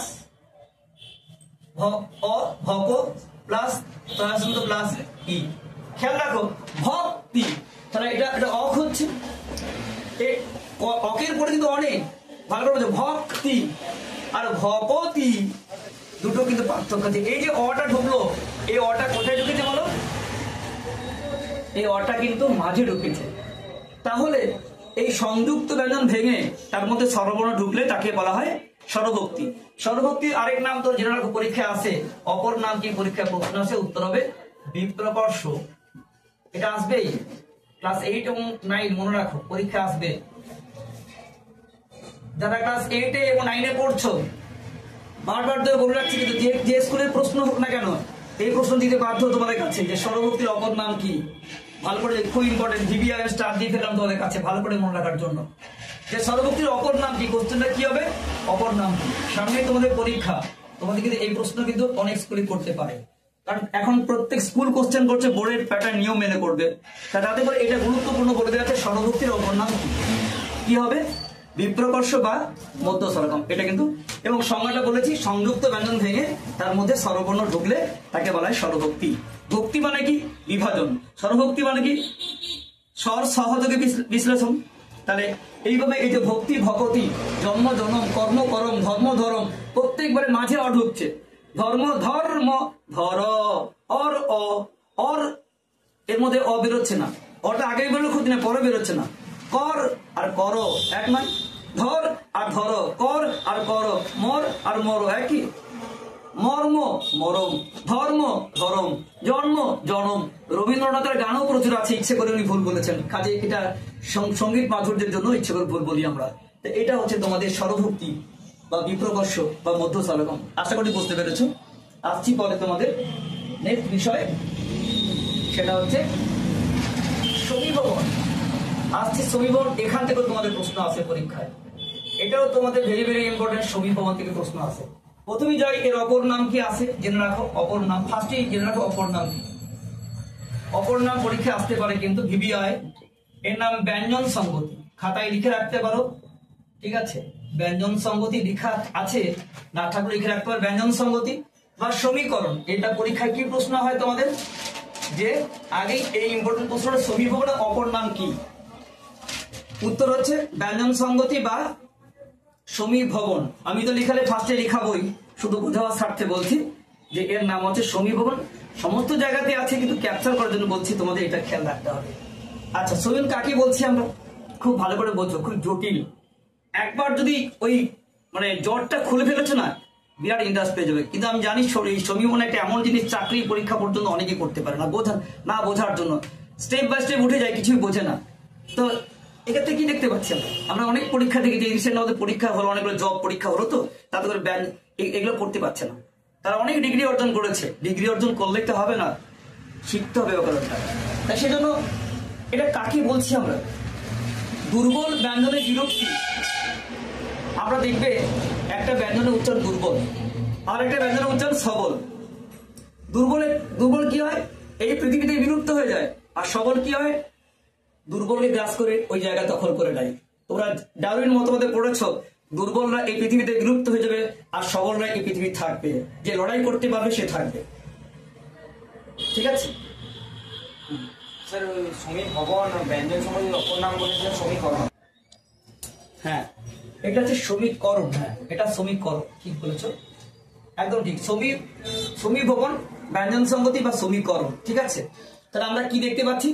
ভক plus ভয়াসন্ধ plus E. খেয়াল রাখো, ভক্তি, তাহলে এটা অক হচ্ছে। অকের পরে কিন্তু অনেক ভালো করে ভক্তি আর ভকতি দুটো কিন্তু পার্থক্য আছে। এই যে অটা ঢুকলো, এই অটা কোথায় ঢুকেছে বলো? এই অটা কিন্তু মাঝে ঢুকেছে। তাহলে এই সংযুক্ত ব্যঞ্জন ভেঙে তার মধ্যে স্বরবর্ণ ঢুকলে তাকে বলা হয় স্বরভক্তি। স্বরভক্তির আরেক নাম তো জেনে রাখো, পরীক্ষায় আসে, অপর নাম কি পরীক্ষায় প্রশ্ন আসে, উত্তর হবে বিপ্রকর্ষ। এটা আসবেই, ক্লাস 8 এবং 9 মনে রাখো, পরীক্ষা আসবে। যারা ক্লাস 8 এবং 9 পড়ছো, বারবার ধরে বলে রাখছি, কিন্তু যে স্কুলের প্রশ্ন হোক না কেন, এই প্রশ্ন দিতে বাধ্য তোমাদের কাছে যে স্বরভক্তির অপর নাম কি। ভালো করে, খুব ইম্পর্টেন্ট, ভিভিআই স্টার দিয়ে ফেললাম তোমাদের কাছে ভালো করে মনে রাখার জন্য, যে স্বরভক্তির অপর নাম কি। কোশ্চেনটা কি হবে, অপর নাম কি। সামনে তোমাদের পরীক্ষা, তোমাদের কিন্তু এই প্রশ্ন কিন্তু অনেক স্কুলে করতে পারে, কারণ এখন প্রত্যেক স্কুল কোশ্চেন করছে, বোর্ডের প্যাটার্ন নিয়ম মেনে করবে। তাতে করে এটা গুরুত্বপূর্ণ বলে দেওয়া আছে, স্বরভক্তির অপর নাম কি হবে, বিপ্রকর্ষ বা মধ্য স্বরগম। এটা কিন্তু, এবং সংজ্ঞাটা বলেছি, সংযুক্ত ব্যঞ্জন ভেঙে তার মধ্যে স্বরবর্ণ ঢুকলে তাকে বলা হয় স্বরভক্তি। ভক্তি মানে কি, বিভাজন। স্বরভক্তি মানে কি, স্বর সহযোগী বিশ্লেষণ। তাহলে এইভাবে এই যে ভক্তি ভকতি, জন্ম জনম, কর্ম করম, ধর্ম ধরম, প্রত্যেকবারে মাঝে অ ঢুকছে। ধর্ম ধর্ম ধর, অর অ, অর এর মধ্যে অ বেরোচ্ছে না, অটা আগে বেরোলে ক্ষতি না, পরে বেরোচ্ছে না। কর আর কর এক নয়, ধর আর ধর, কর আর কর, মর আর মর একই। মর্ম মরম, ধর্ম ধরম, জন্ম জনম। রবীন্দ্রনাথের গানও প্রচুর আছে, ইচ্ছে করে উনি ভুল বলেছেন, কাজে এটা সঙ্গীত মাধুর্যের জন্য ইচ্ছে করে ভুল বলি আমরা। এটা হচ্ছে তোমাদের স্বরভক্তি বা বিপ্রকর্ষ বা মধ্য স্বরগম। আশা করি বুঝতে পেরেছো। আসছি পরে তোমাদের নেক্সট বিষয়, সেটা হচ্ছে সমীভবন। আসছে সমীভবন, এখান থেকে তোমাদের প্রশ্ন আসে পরীক্ষায়, এটাও তোমাদের ভেরি ভেরি ইম্পর্টেন্ট। সমীভবন থেকে প্রশ্ন আসে। প্রথমেই যাই, এর অপর নাম কি আছে জেনে রাখো। অপর নাম ফার্স্টেই জেনে রাখো, অপর নাম কি। অপর নাম পরীক্ষায় আসতে পারে কিন্তু ভিভিআই। এর নাম ব্যঞ্জন সংগতি, খাতায় লিখে রাখতে পারো, ঠিক আছে। ব্যঞ্জন সংগতি লেখা আছে, না থাকলে লিখে রাখতে পারো ব্যঞ্জন সংগতি বা সমীকরণ। এটা পরীক্ষায় কি প্রশ্ন হয় তোমাদের, যে আগেই এই ইম্পর্টেন্ট প্রশ্নটা, সমীভবনের অপর নাম কি। উত্তর হচ্ছে ব্যঞ্জন সংগতি বা সমীভবন। আমি তো লিখালে ফার্স্টে লিখাবই, শুধু বোঝাবার স্বার্থে বলছি যে এর নাম হচ্ছে সমীভবন। সমস্ত জায়গাতে আছে, কিন্তু ক্যাপচার করার জন্য বলছি, তোমাদের এটা খেয়াল রাখতে হবে। আচ্ছা, সমীভবন কাকে বলছি আমরা, খুব ভালো করে বোঝো, খুব জটিল। একবার যদি ওই মানে জটটা খুলে ফেলেছো না, বিরাট ইন্টারেস্ট পেয়ে যাবে। কিন্তু আমি জানি সমীভবন একটা এমন জিনিস, চাকরি পরীক্ষা পর্যন্ত অনেকেই করতে পারে না, বোঝার জন্য স্টেপ বাই স্টেপ উঠে যায়, কিছুই বোঝে না। তো এক্ষেত্রে কি দেখতে পাচ্ছি আমরা অনেক পরীক্ষা দেখেছি, রিসেন্ট আমাদের পরীক্ষা হলো, অনেকগুলো জব পরীক্ষা হলো, তো তাতে করে এগুলো পড়তে পারছে না। তারা অনেক ডিগ্রি অর্জন করেছে, ডিগ্রি অর্জন করলেই তো হবে না, শিখতে হবে ব্যাপারটা। তাই সেজন্য এটা কাকে বলছি আমরা, দুর্বল ব্যঞ্জনের বিরক্তি। আমরা দেখবে একটা ব্যঞ্জনের উচ্চারণ দুর্বল, আর একটা ব্যঞ্জনের উচ্চারণ সবল। দুর্বল কি হয়, এই পৃথিবী থেকে বিলুপ্ত হয়ে যায়। আর সবল কি হয়, দুর্বলকে গ্রাস করে ওই জায়গা দখল করে নেয়। তোমরা ডারউইন মতবাদে পড়েছো, দুর্বলরা এই পৃথিবীতে বিলুপ্ত হয়ে যাবে, আর সবলরা এই পৃথিবী থাকবে। যে লড়াই করতে পারবে সে থাকবে, ঠিক আছে।
স্যার, সমীভবন ব্যঞ্জন সংগতির অপর নাম বলেছিলেন সমীকরণ।
হ্যাঁ, এটা হচ্ছে সমীকরণ। হ্যাঁ, এটা সমীকরণ, ঠিক বলেছো, একদম ঠিক। সমীভবন, ব্যঞ্জন সংগতি বা সমীকরণ, ঠিক আছে। তাহলে আমরা কি দেখতে পাচ্ছি,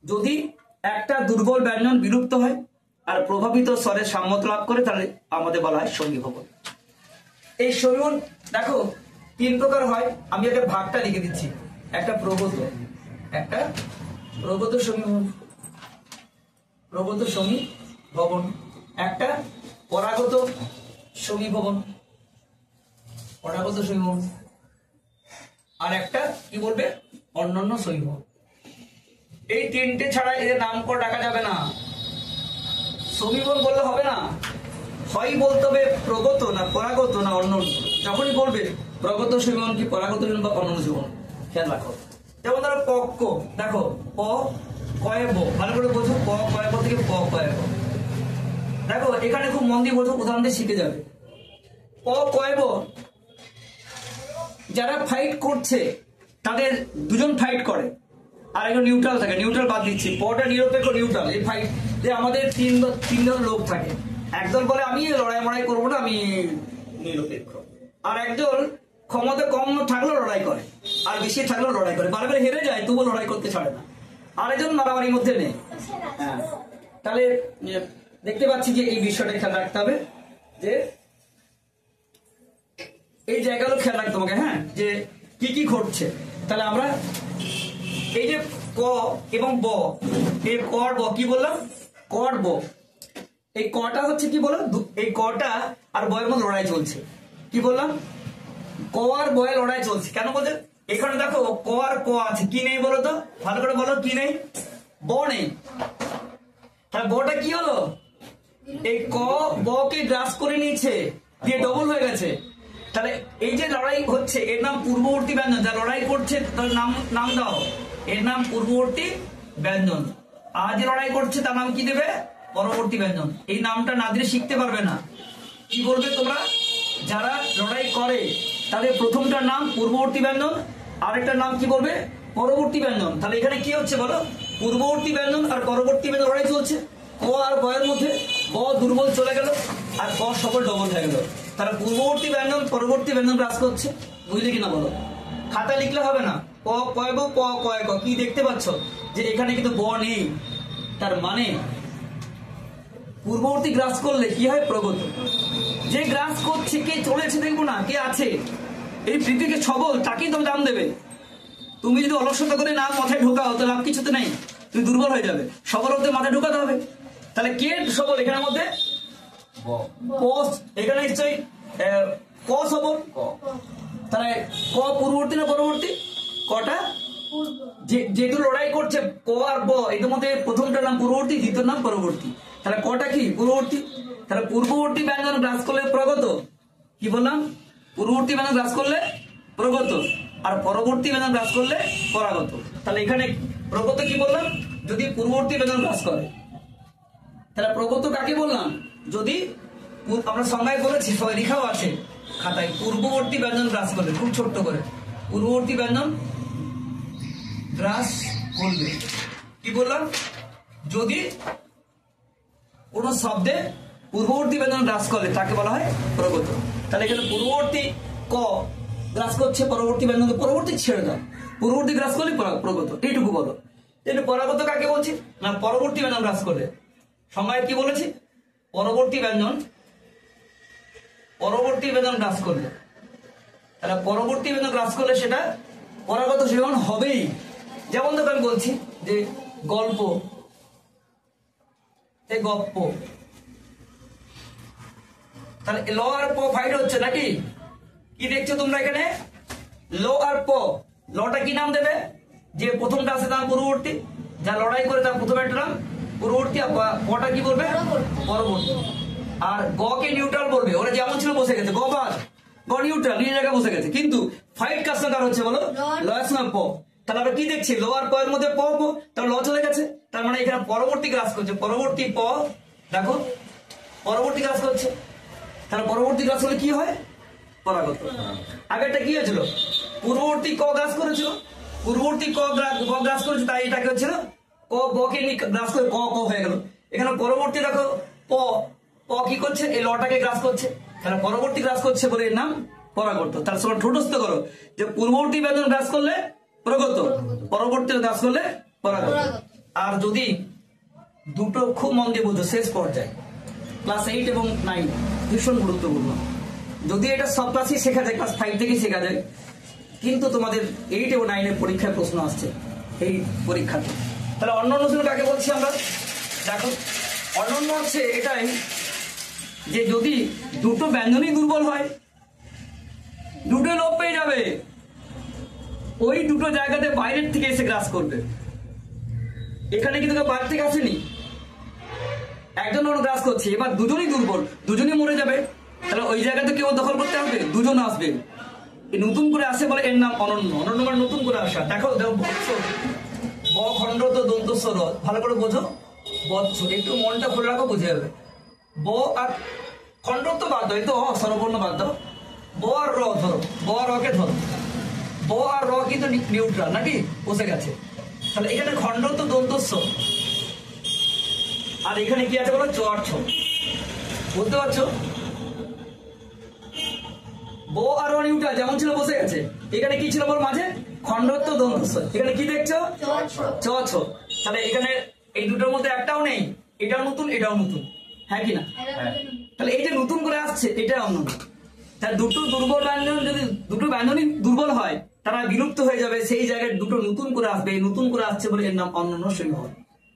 যদি একটা দুর্বল ব্যঞ্জন বিলুপ্ত হয় আর প্রভাবিত স্বরের সাম্যতা লাভ করে, তাহলে আমাদের বলা হয় সমীভবন। এই সমীভবন দেখো 3 প্রকার হয়। আমি একটা ভাগটা লিখে দিচ্ছি, একটা প্রগত সমীভবন, একটা পরাগত সমীভবন, আর একটা কি বলবে, অন্যান্য সমীভবন। এই 3টে ছাড়া এদের নাম করে ডাকা যাবে না, সমীভবন বললে হবে না। হয় বলতে হবে প্রগত, না পরাগত, না অন্যান্য। যখনই বলবে প্রগত সমীভবন কি পরাগত বা অন্যান্য সমীভবন, খেয়াল রাখো। যেমন ধরো পক্ক, দেখো প কয়েব, ভালো করে বোঝো, প কয়েব থেকে প কয়েব। দেখো এখানে খুব মন দিয়ে বোঝো, উদাহরণ দিয়ে শিখে যাবে। প কয়েব, যারা ফাইট করছে তাদের দুজন ফাইট করে, আর একজন নিউট্রাল থাকে, নিউট্রাল বাদ দিচ্ছি, পটা নিরপেক্ষ, নিউট্রাল। এই ফাইট যে আমাদের তিনজন লোক থাকে, একদল বলে আমি লড়াই করবো না, আমি নিরপেক্ষ। আর একজন ক্ষমতা কম থাকলেও লড়াই করে, আর বেশি থাকলেও লড়াই করে, বারবার হেরে যায় তবুও লড়াই করতে ছাড়ে না। আরেকজন মারামারির মধ্যে নেই। তাহলে দেখতে পাচ্ছি যে এই বিষয়টা খেয়াল রাখতে হবে, যে এই জায়গাগুলো খেয়াল রাখতে তোমাকে, হ্যাঁ, যে কি কি ঘটছে। তাহলে আমরা এই যে ক এবং ব, এই ক আর ব কি বললাম, ক আর ব, এই কটা হচ্ছে কি বললাম, এই কটা আর বয়ের মধ্যে লড়াই চলছে। কি বললাম, ক আর বয়ে লড়াই চলছে। কেন বলছে, এখানে দেখো ক আর ক আছে, কি নেই বলো তো, ভালো করে বলো, কি নেই, ব নেই। তাহলে বটা কি হলো, এই ক ব কে গ্রাস করে নিয়েছে, দিয়ে ডবল হয়ে গেছে। তাহলে এই যে লড়াই হচ্ছে এর নাম পূর্ববর্তী ব্যঞ্জন, যা লড়াই করছে তার নাম দাও, এর নাম পূর্ববর্তী ব্যঞ্জন। আর যে লড়াই করছে তার নাম কি দেবে, পরবর্তী ব্যঞ্জন। এই নামটা না দিলে শিখতে পারবে না। কি বলবে তোমরা, যারা লড়াই করে তাদের প্রথমটার নাম পূর্ববর্তী ব্যঞ্জন, আরেকটার নাম কি বলবে, পরবর্তী ব্যঞ্জন। তাহলে এখানে কি হচ্ছে বলো, পূর্ববর্তী ব্যঞ্জন আর পরবর্তী ব্যঞ্জন লড়াই চলছে। ক আর বয়ের মধ্যে ব দুর্বল চলে গেল আর ক সবল ডবল হয়ে গেল। তাহলে পূর্ববর্তী ব্যঞ্জন পরবর্তী ব্যঞ্জন গ্রাস করছে, বুঝলে কিনা বলো। খাতা লিখলে হবে না, ক কয় ব ক কয় ক, কি দেখতে পাচ্ছ যে এখানে কিন্তু ব নেই। তার মানে পূর্ববর্তী গ্রাস করলে কি হয়, প্রগত। যে গ্রাস করছে, কে চলেছে দেখবো না, কে আছে এই পৃথিবীকে সবল, তাকেই তুমি দাম দেবে। তুমি যদি অলসতা করে না মাথায় ঢোকাও তো লাভ কিছুতে নেই, তুমি দুর্বল হয়ে যাবে। সবল হতে মাথায় ঢোকাতে হবে। তাহলে কে সবল এখানের মধ্যে, এখানে নিশ্চয়ই ক সবল। তাহলে ক পূর্ববর্তী না পরবর্তী, কটা যেহেতু লড়াই করছে ক আর ব, এদের মধ্যে প্রথমটার নাম পূর্ববর্তী, দ্বিতীয় নাম পরবর্তী। তাহলে কটা কি, পূর্ববর্তী। তাহলে পূর্ববর্তী ব্যঞ্জন গ্রাস করলে প্রগত, কি বললাম, পূর্ববর্তী ব্যঞ্জন গ্রাস করলে প্রগত, আর পরবর্তী ব্যঞ্জন গ্রাস করলে পরাগত। তাহলে এখানে প্রগত কি বললাম, যদি পূর্ববর্তী ব্যঞ্জন গ্রাস করে। তাহলে প্রগত কাকে বললাম, যদি আমরা সংজ্ঞায় বলেছি, সবাই লেখাও আছে খাতায়, পূর্ববর্তী ব্যঞ্জন গ্রাস করলে, খুব ছোট্ট করে, পূর্ববর্তী ব্যঞ্জন গ্রাস করলে। কি বললাম, যদি কোন শব্দে পূর্ববর্তী ব্যঞ্জন গ্রাস করলে তাকে বলা হয় প্রগত। তাহলে এখানে পূর্ববর্তী ক গ্রাস করছে পরবর্তী ব্যঞ্জন, পরবর্তী ছেড়ে দাও, পূর্ববর্তী গ্রাস করলে প্রগত, এইটুকু বলো। এটা পরাগত কাকে বলছি না, পরবর্তী ব্যঞ্জন গ্রাস করলে। সংজ্ঞায় কি বলেছি, পরবর্তী ব্যঞ্জন গ্রাস করলে। তাহলে পরবর্তী ব্যঞ্জন গ্রাস করলে সেটা পরাগত সেবন হবেই। যেমন তো আমি বলছি যে গল্প, গপ্প, তাহলে ল আর প ফাইট হচ্ছে নাকি, কি দেখছো তোমরা এখানে, ল আর প। লটা কি নাম দেবে, যে প্রথমটা আছে তার পূর্ববর্তী, যা লড়াই করে তার প্রথম একটা নাম পূর্ববর্তী, আর পটা কি বলবে, পরবর্তী। আর গ কে নিউট্রাল বলবে, ওরা যেমন ছিল বসে গেছে, গ বাদ, গ নিউট্রাল, নিজের জায়গায় বসে গেছে। কিন্তু ফাইট কার সঙ্গে কার হচ্ছে বলো, ল এর সঙ্গে প। তাহলে আমরা কি দেখছি, ল আর প এর মধ্যে প, তাহলে ল চলে গেছে। তার মানে এখানে পরবর্তী গ্রাস করছে, পরবর্তী প, দেখো পরবর্তী গ্রাস করছে। তাহলে পরবর্তী গ্রাস হলে কি হয়, পরাগত। আগেরটা কি হয়েছিল, পূর্ববর্তী ক গ্রাস করেছিল, পূর্ববর্তী ক গ্রাস করেছে, তাই এটাকে হচ্ছিল ক ব কে গ্রাস করে ক ক হয়ে গেল। এখানে পরবর্তী দেখো প, প কি করছে, এই লটাকে গ্রাস করছে, তাহলে পরবর্তী গ্রাস করছে বলে এর নাম পরাগত। তাহলে সবাই ঠোঁটস্থ করো যে পূর্ববর্তী ব্যঞ্জন গ্রাস করলে প্রগত, পরবর্তী গ্রাস করলে পরাগত। আর যদি দুটো খুব মন দিয়ে বুঝো, শেষ পর্যায়ে ক্লাস 8 এবং 9 ভীষণ গুরুত্বপূর্ণ। যদি এটা সব ক্লাসেই শেখা যায়, ক্লাস 5 থেকেই শেখা যায়, কিন্তু তোমাদের 8 এবং 9 এর পরীক্ষায় প্রশ্ন আসছে এই পরীক্ষাতে। তাহলে অন্যান্য শ্রেণী কাকে বলছি আমরা, দেখো অন্যান্য হচ্ছে এটাই যে যদি দুটো ব্যঞ্জনই দুর্বল হয়, দুটো লোপ পেয়ে যাবে, ওই দুটো জায়গাতে বাইরের থেকে এসে গ্রাস করবে। এখানে কিন্তু বাইরে থেকে আসেনি, একজন গ্রাস করছে, এবার দুজনই দুর্বল, দুজনই মরে যাবে। তাহলে ওই জায়গাতে কেউ দখল করতে আসবে, দুজন আসবে, নতুন করে আসে বলে এর নাম অনন্য। অনন্য মানে নতুন করে আসা। দেখো দেখো ব খণ্ড তো দন্তস্ব র, ভালো করে বোঝো, বৎস, একটু মনটা খুলে রাখো, বুঝে যাবে। ব আর খণ্ড তো বাদ দাও, এই তো স্বরবর্ণ বাদ দাও, ব আর র ধরো, ব আর র কে ধরো, ব আর র কিন্তু নিউট্রাল নাকি, বসে গেছে। তাহলে এখানে খণ্ড তো দন্তস্ব, আর এখানে কি আছে বলো, চ আর ছ, বুঝতে পারছো। ব আর র নিউট্রাল যেমন ছিল বসে গেছে, এখানে কি ছিল বল মাঝে, খণ্ডত্ব দন্তস্ব, এখানে কি দেখছো, চ ছ। তাহলে এখানে এই দুটোর মধ্যে একটাও নেই, এটাও নতুন এটাও নতুন, হ্যাঁ কি না। তাহলে এই যে নতুন করে আসছে এটা অন্য, তাহলে দুটো দুর্বল ব্যঞ্জন যদি দুটো ব্যঞ্জনই দুর্বল হয় তারা বিলুপ্ত হয়ে যাবে, সেই জায়গায় দুটো নতুন করে আসবে, এই নতুন করে আসছে বলে এর নাম অনন্য সমীহন।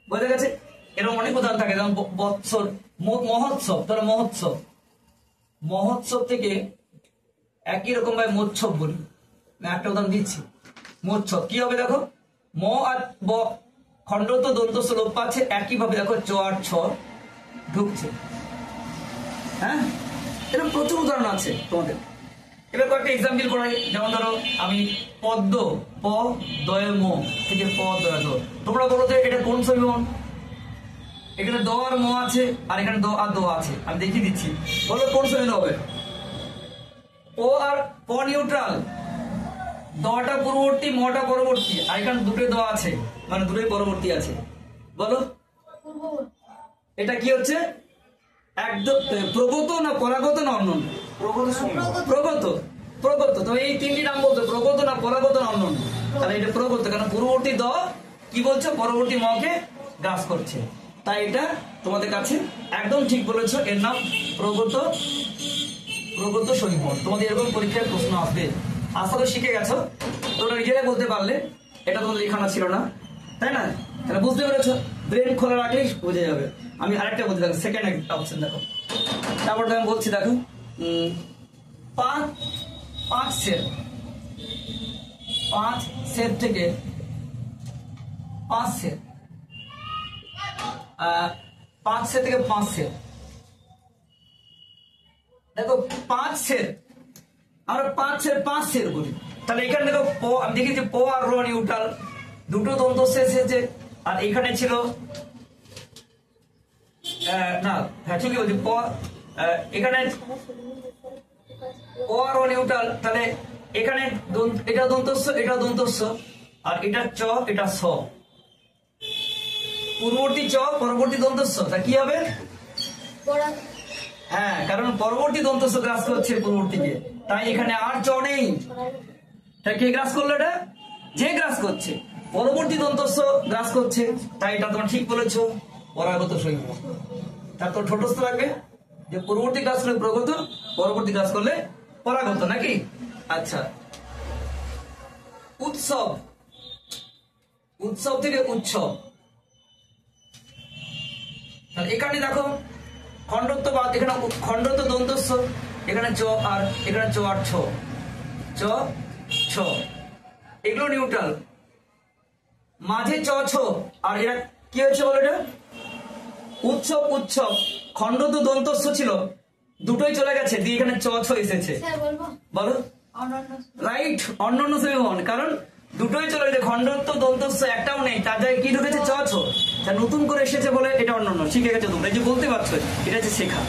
বোঝা গেছে? এরকম অনেক উদাহরণ থাকে, যেমন বৎসর মহোৎসব, ধরো মহোৎসব, মহোৎসব থেকে একই রকম ভাবে মোৎসব বলি। আমি একটা উদাহরণ দিচ্ছি। মোৎসব কি হবে দেখো, ম আর ব খণ্ডত দন্তস্ব লোপ পাচ্ছে, একই ভাবে দেখো চ আর ছ ঢুকছে। হ্যাঁ, এরকম প্রচুর উদাহরণ আছে তোমাদের। এবার কয়েকটা এক্সাম্পল করাই, যেমন ধরো আমি পদ্ম, প দয় ম থেকে প দয় দ, তোমরা বলো যে এটা কোন সমীকরণ? এখানে দ আর ম আছে, আর এখানে দ আর দ আছে, আমি দেখিয়ে দিচ্ছি, বলো কোন সমীকরণ হবে? ও আর প নিউট্রাল, দটা পূর্ববর্তী, মটা পরবর্তী, আর এখানে দুটোই দ আছে, মানে দুটোই পরবর্তী আছে। বলো এটা কি হচ্ছে? একদম প্রগত না পরাগত না অনন্য?
প্রগত সমীহ।
প্রগত। প্রগত, তো এই তিনটি নাম বলতো, প্রগত না পরাগত না অনন্য? তাহলে এটা প্রগত, কারণ পূর্ববর্তী দ কি বলছো, পরবর্তী মকে গ্রাস করছে, তাই এটা তোমাদের কাছে একদম ঠিক বলেছো, এর নাম প্রগত, প্রগত সমীকরণ। তোমাদের এরকম পরীক্ষায় প্রশ্ন আসবে, আসলে শিখে গেছো, তোমরা নিজেরাই বলতে পারলে, এটা তোমাদের লেখানো ছিল না, তাই না? তাহলে বুঝতে পেরেছো, ব্রেন খোলা রাখলেই বুঝে যাবে। আমি আরেকটা বলতে দেখো, সেকেন্ড অপশন দেখো, তারপর আমি বলছি দেখো, পাঁচ সেট থেকে 5 সেট, 5 সেট থেকে 5 সেট, দেখো 5 সেট, আমরা 5 সেট বলি। তাহলে এখানে দেখো আমি দেখেছি প আর র নিউট্রাল, দুটো দন্ত শেষ এসেছে, আর এখানে ছিল না, হ্যাঁ ঠিকই বলছি, এখানে ও আর ও নিউট্রাল, তাহলে এখানে এটা দন্তস্ব, এটা দন্তস্ব, আর এটা চ, এটা স, পূর্ববর্তী চ, পরবর্তী দন্তস্ব, তা কি হবে? হ্যাঁ, কারণ পরবর্তী দন্তস্ব গ্রাস করছে পূর্ববর্তীকে, তাই এখানে আর চ নেই। তা কে গ্রাস করলো? এটা যে গ্রাস করছে, পরবর্তী দন্তস্ব গ্রাস করছে, তাই এটা তোমরা ঠিক বলেছো, পরাগত সমীকরণ। তারপর ঠোঁটস্থ লাগবে, যে পূর্ববর্তী গ্রাস করলে প্রগত, পরবর্তী গ্রাস করলে পরাগত, নাকি? আচ্ছা, উৎসব, উৎসব থেকে উৎসব, তাহলে এখানে দেখো খণ্ডত্ব বাদ, এখানে খণ্ডত্ব দন্তস্ব, এখানে চ আর এখানে চ আর ছ, চ ছ, এগুলো নিউট্রাল, মাঝে চ ছ, আর এরা কি হয়েছে বলো? এটা উৎসব, উৎসব খণ্ডত দন্তস্ব ছিল, দুটোই চলে গেছে, দিয়ে এখানে চ ছ এসেছে, বলো রাইট, অনন্য সমীকরণ, কারণ দুটোই চলে গেছে, খণ্ডত্ব দন্তস্ব একটাও নেই, তার জায়গায় কি ঢুকেছে? চ ছ, তা নতুন করে এসেছে বলে এটা অনন্য। শিখে গেছে তোমরা, এই যে বলতে পারছো, এটা হচ্ছে শেখা,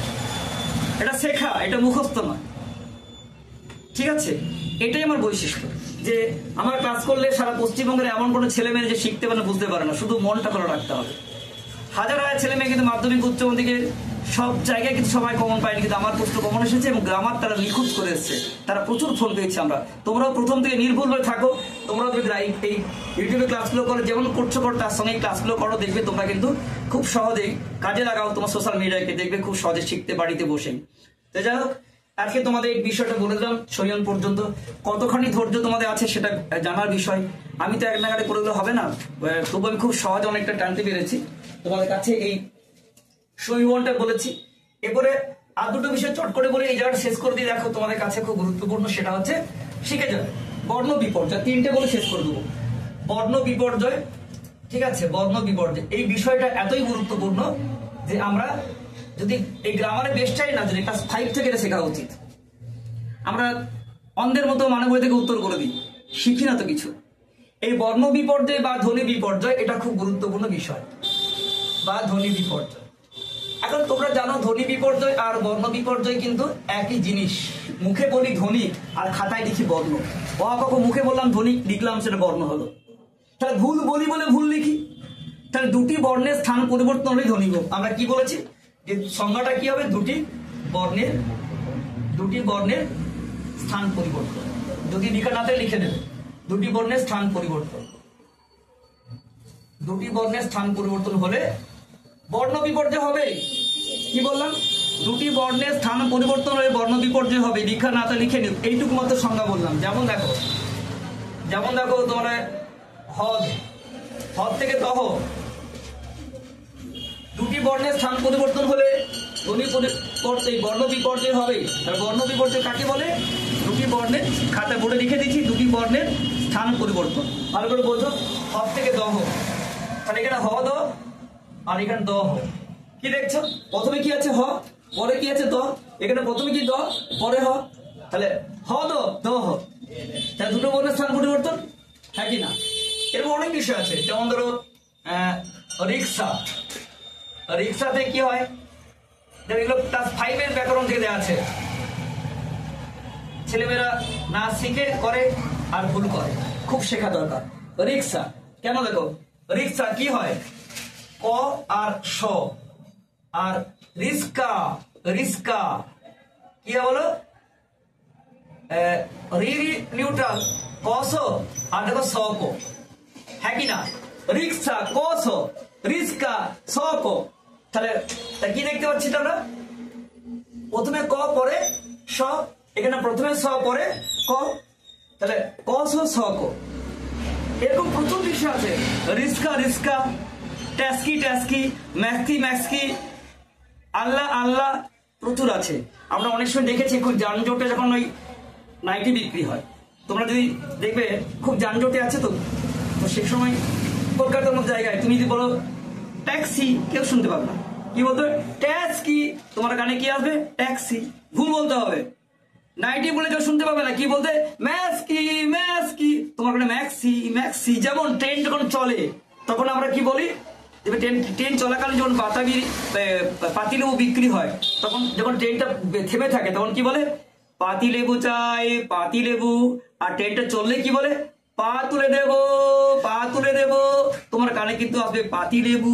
এটা শেখা, এটা মুখস্থ নয়, ঠিক আছে? এটাই আমার বৈশিষ্ট্য, যে আমার ক্লাস করলে সারা পশ্চিমবঙ্গের এমন কোনো ছেলে মেয়ে যে শিখতে পারে না, বুঝতে পারে না, শুধু মনটা খোলা রাখতে হবে। হাজার হাজার ছেলে মেয়ে কিন্তু মাধ্যমিক উচ্চ মাধ্যমিকে সব জায়গায় কিন্তু সবাই কমন পায়নি, কিন্তু আমার প্রশ্ন কমন এসেছে, এবং গ্রামার তারা নিখুঁত করে এসছে, তারা প্রচুর ফোন পেয়েছে। আমরা, তোমরাও প্রথম থেকে নির্ভুল হয়ে থাকো, তোমরাও এই ইউটিউবে ক্লাসগুলো করো, যেমন করছো করো, তার সঙ্গে এই ক্লাসগুলো করো, দেখবে তোমরা কিন্তু খুব সহজেই কাজে লাগাও তোমার সোশ্যাল মিডিয়াকে, দেখবে খুব সহজে শিখতে বাড়িতে বসেই। তো যাই হোক, আজকে তোমাদের এই বিষয়টা বলে দিলাম সৈয়ন পর্যন্ত, কতখানি ধৈর্য তোমাদের আছে সেটা জানার বিষয়। আমি তো এক নাগাড়ে করে দিলে হবে না, তবু আমি খুব সহজে অনেকটা টানতে পেরেছি তোমাদের কাছে, এই সমীকরণটা বলেছি। এরপরে আর দুটো বিষয় চট করে বলে এই জায়গাটা শেষ করে দিয়ে দেখো, তোমাদের কাছে খুব গুরুত্বপূর্ণ, সেটা হচ্ছে শিখে যাবে বর্ণ বিপর্যয়, 3টে বলে শেষ করে দেবো। বর্ণ বিপর্যয়, ঠিক আছে, বর্ণ বিপর্যয় এই বিষয়টা এতই গুরুত্বপূর্ণ যে আমরা যদি এই গ্রামারে বেশটাই না, যদি ক্লাস 5 থেকে এটা শেখা উচিত। আমরা অন্ধের মতো মানে বই থেকে উত্তর করে দিই, শিখি না তো কিছু। এই বর্ণ বিপর্যয় বা ধ্বনি বিপর্যয় এটা খুব গুরুত্বপূর্ণ বিষয়, বা ধ্বনি বিপর্যয়। এখন তোমরা জানো ধ্বনি বিপর্যয় আর বর্ণ বিপর্যয় কিন্তু একই জিনিস। মুখে বলি ধ্বনি আর খাতায় লিখি বর্ণ, কখন মুখে বললাম ধ্বনি লিখলাম, সেটা বর্ণ হলো। তাহলে ভুল বলি বলে ভুল লিখি, তাহলে দুটি বর্ণের স্থান পরিবর্তন হলেই ধ্বনি। আমরা কি বলেছি যে সংজ্ঞাটা কি হবে? দুটি বর্ণের স্থান পরিবর্তন। যদি লিখা না থাকে লিখে দেবে, দুটি বর্ণের স্থান পরিবর্তন। দুটি বর্ণের স্থান পরিবর্তন হলে বর্ণ বিপর্যয় হবে। কি বললাম? দুটি বর্ণের স্থান পরিবর্তন হয়ে বর্ণ বিপর্যয় হবে, লিখা না তা লিখে নিও। এইটুকু মাত্র সংজ্ঞা বললাম। যেমন দেখো তোমরা হদ থেকে দহ, দুটি বর্ণের স্থান পরিবর্তন হলে বর্ণ বিপর্যয় হবে। বর্ণ বিপর্যয় কাকে বলে? দুটি বর্ণের, খাতায় বোর্ডে লিখে দিচ্ছি, দুটি বর্ণের স্থান পরিবর্তন। ভালো করে বোঝো, হদ থেকে দহ, তাহলে এখানে হ দ আর এখানে দ হ। কি দেখছো? প্রথমে কি আছে হ, পরে কি আছে দ। এখানে প্রথমে কি দ, পরে হ, তাহলে হ দ দ হ। তাহলে দুটো বর্ণের স্থান পরিবর্তন, হ্যাঁ কি না? এরকম অনেক বিষয় আছে। যেমন ধরো রিক্সাতে কি হয়, এগুলো ক্লাস 5 এর ব্যাকরণ থেকে দেওয়া আছে। ছেলেমেয়েরা না শিখে করে আর ভুল করে, খুব শেখা দরকার। রিক্সা কেন? দেখো রিক্সা কি হয়, ক আর স, আর রিস্কা কি বলো, রি নিউট্রাল কস আর দেখো স কো, হ্যাঁ কি না? রিক্সা কস, রিস্কা স কো। তাহলে কি দেখতে পাচ্ছি আমরা? প্রথমে ক পরে স, এখানে প্রথমে স পরে ক, তাহলে কস স কো। এরকম প্রচুর বিষয় আছে। রিস্কা, ট্যাস্কি, ম্যাক্সি, আল্লাহ, প্রচুর আছে। আমরা অনেক সময় দেখেছি খুব যানজটে যখন ওই নাইটি বিক্রি হয়, তোমরা যদি দেখবে খুব যানজটে আছে তো সেই সময় কলকাতার মতো জায়গায় তুমি যদি বলো ট্যাক্সি, কেউ শুনতে পাবে না। কি বলতে হবে? ট্যাক্সি। তোমার কানে কি আসবে? ট্যাক্সি। ভুল বলতে হবে। নাইটি বলে কেউ শুনতে পাবে না। কি বলতে? ম্যাক্সি। তোমার কানে ম্যাক্সি। যেমন ট্রেন যখন চলে তখন আমরা কি বলি? ট্রেন চলাকালীন যখন পাতিলেবু বিক্রি হয়, তখন যখন ট্রেনটা থেমে থাকে তখন কি বলে? পাতিলেবু চাই, পাতিলেবু। আর ট্রেনটা চললে কি বলে? পা তুলে দেবো। তোমার কানে কিন্তু আসবে পাতিলেবু।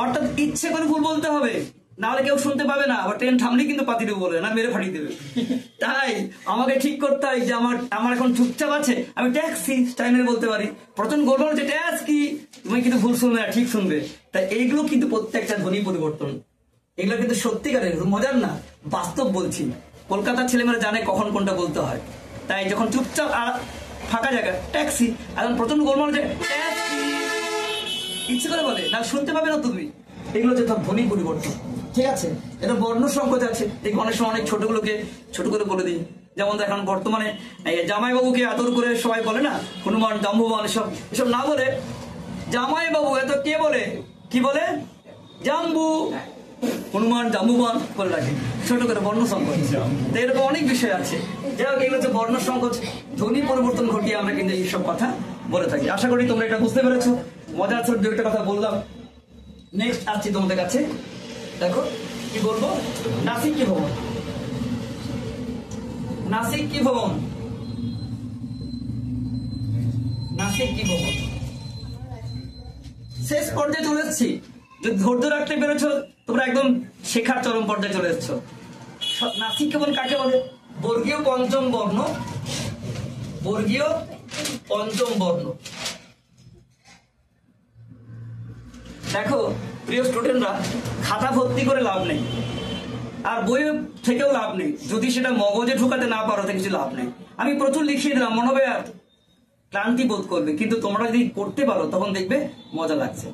অর্থাৎ ইচ্ছে করে ভুল বলতে হবে, নাহলে কেউ শুনতে পাবে না। আবার ট্রেন থামলে কিন্তু পাতিলেবু বলে না, মেরে ফাটিয়ে দেবে। তাই আমাকে ঠিক করতে হয় যে আমার এখন চুপচাপ আছে, আমি ট্যাক্সি স্টাইলে বলতে পারি। প্রথম গোলমাল হচ্ছে ট্যাক্সি, তুমি কিন্তু ভুল শুনবে না, ঠিক শুনবে। তাই এইগুলো কিন্তু প্রত্যেকটা ধ্বনি পরিবর্তন, এগুলো কিন্তু সত্যিকারের মজার না, বাস্তব বলছি। কলকাতার ছেলেমেয়েরা জানে কখন কোনটা বলতে হয়। তাই যখন চুপচাপ ফাঁকা জায়গা ট্যাক্সি, এখন প্রথম গোলমাল হচ্ছে ট্যাক্সি, ইচ্ছে করে বলে না, শুনতে পাবে না তুমি। এগুলো হচ্ছে ধ্বনি পরিবর্তন, ঠিক আছে? এটা বর্ণ সংকোচ আছে। দেখি অনেক সময় অনেক ছোটগুলোকে ছোট করে বলে দিই। যেমন এখন বর্তমানে জামাইবাবুকে আদর করে সবাই বলে না, হনুমান জাম্বুবান, এসব না বলে জামাইবাবু, এত কে বলে? কি বলে? জাম্বু, হনুমান জাম্বুবান বলে রাখে, ছোট করে বর্ণ সংকোচ। এরকম অনেক বিষয় আছে। যাই হোক, এগুলো হচ্ছে বর্ণ সংকোচ, ধ্বনি পরিবর্তন ঘটিয়ে আমরা কিন্তু এইসব কথা বলে থাকি। আশা করি তোমরা এটা বুঝতে পেরেছো। মজার ছোট দু একটা কথা বললাম। নেক্সট আসছি তোমাদের কাছে। দেখো কি বলবো, নাসিক কি ভবন। শেষ পর্যায়ে চলে এসেছি। যদি ধৈর্য রাখতে পেরেছো তোমরা একদম শেখার চরম পর্যায়ে চলে এসেছো। নাসিক কেমন কাকে বলে? বর্গীয় পঞ্চম বর্ণ। দেখো প্রিয় স্টুডেন্টরা, খাতা ভর্তি করে লাভ নেই, আর বইয়ে থেকেও লাভ নেই। যদি সেটা মগজে ঢোকাতে না পারো তো কিছু লাভ নেই। আমি প্রচুর লিখিয়ে দিলাম, মনে হবে ক্লান্তি বোধ করবে, কিন্তু তোমরা যদি করতে পারো তখন দেখবে মজা লাগছে।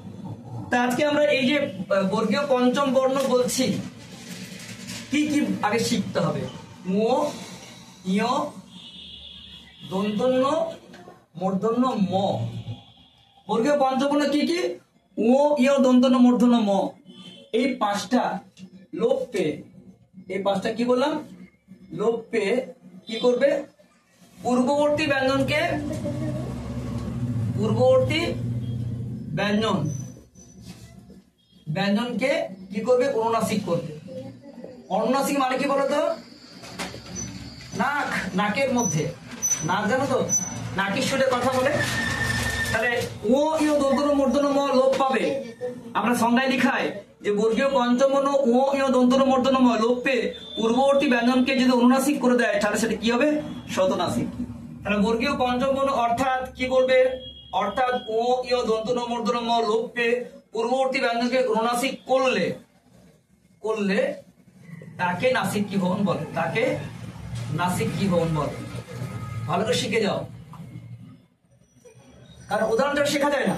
তা আজকে আমরা এই যে বর্গীয় পঞ্চম বর্ণ বলছি, কি কি আগে শিখতে হবে? মো, ইয়, দন্তন্য, মূর্ধন্য, ম। বর্গীয় পঞ্চম বর্ণ কি কি? ও, ইয়, দন্তন্য, মূর্ধন্য, ম। এই পাঁচটা লোপ পেয়ে, এই পাঁচটা কি বললাম? লোপ পেয়ে কি করবে? পূর্ববর্তী ব্যঞ্জনকে কি করবে? অনুনাসিক করবে। অনুনাসিক মানে কি বলতো? নাকের মধ্যে, নাক জানো তো, নাকের সুরে কথা বলে। তাহলে ও, ইয়, দন্তন্য, মূর্ধন্য, ম লোপ পাবে। আমরা সংজ্ঞায় লিখাই যে বর্গীয় পঞ্চম বর্ণ ও, ইয়, দন্তন্য, মূর্ধন্য, ম লোপ পেয়ে পূর্ববর্তী ব্যঞ্জনকে যদি অনুনাসিক করে দেয় তাহলে সেটা কি হবে? শতনাসিক। তাহলে বর্গীয় পঞ্চম বর্ণ অর্থাৎ কি বলবে? অর্থাৎ ও, ইয়, দন্তন্য, মূর্ধন্য, ম লোপ পেয়ে পূর্ববর্তী ব্যঞ্জনকে অনুনাসিক করলে তাকে নাসিক কি ভবন বলে, তাকে নাসিক কি ভবন বলে। ভালো করে শিখে যাও, কারণ উদাহরণটা শেখা যায় না।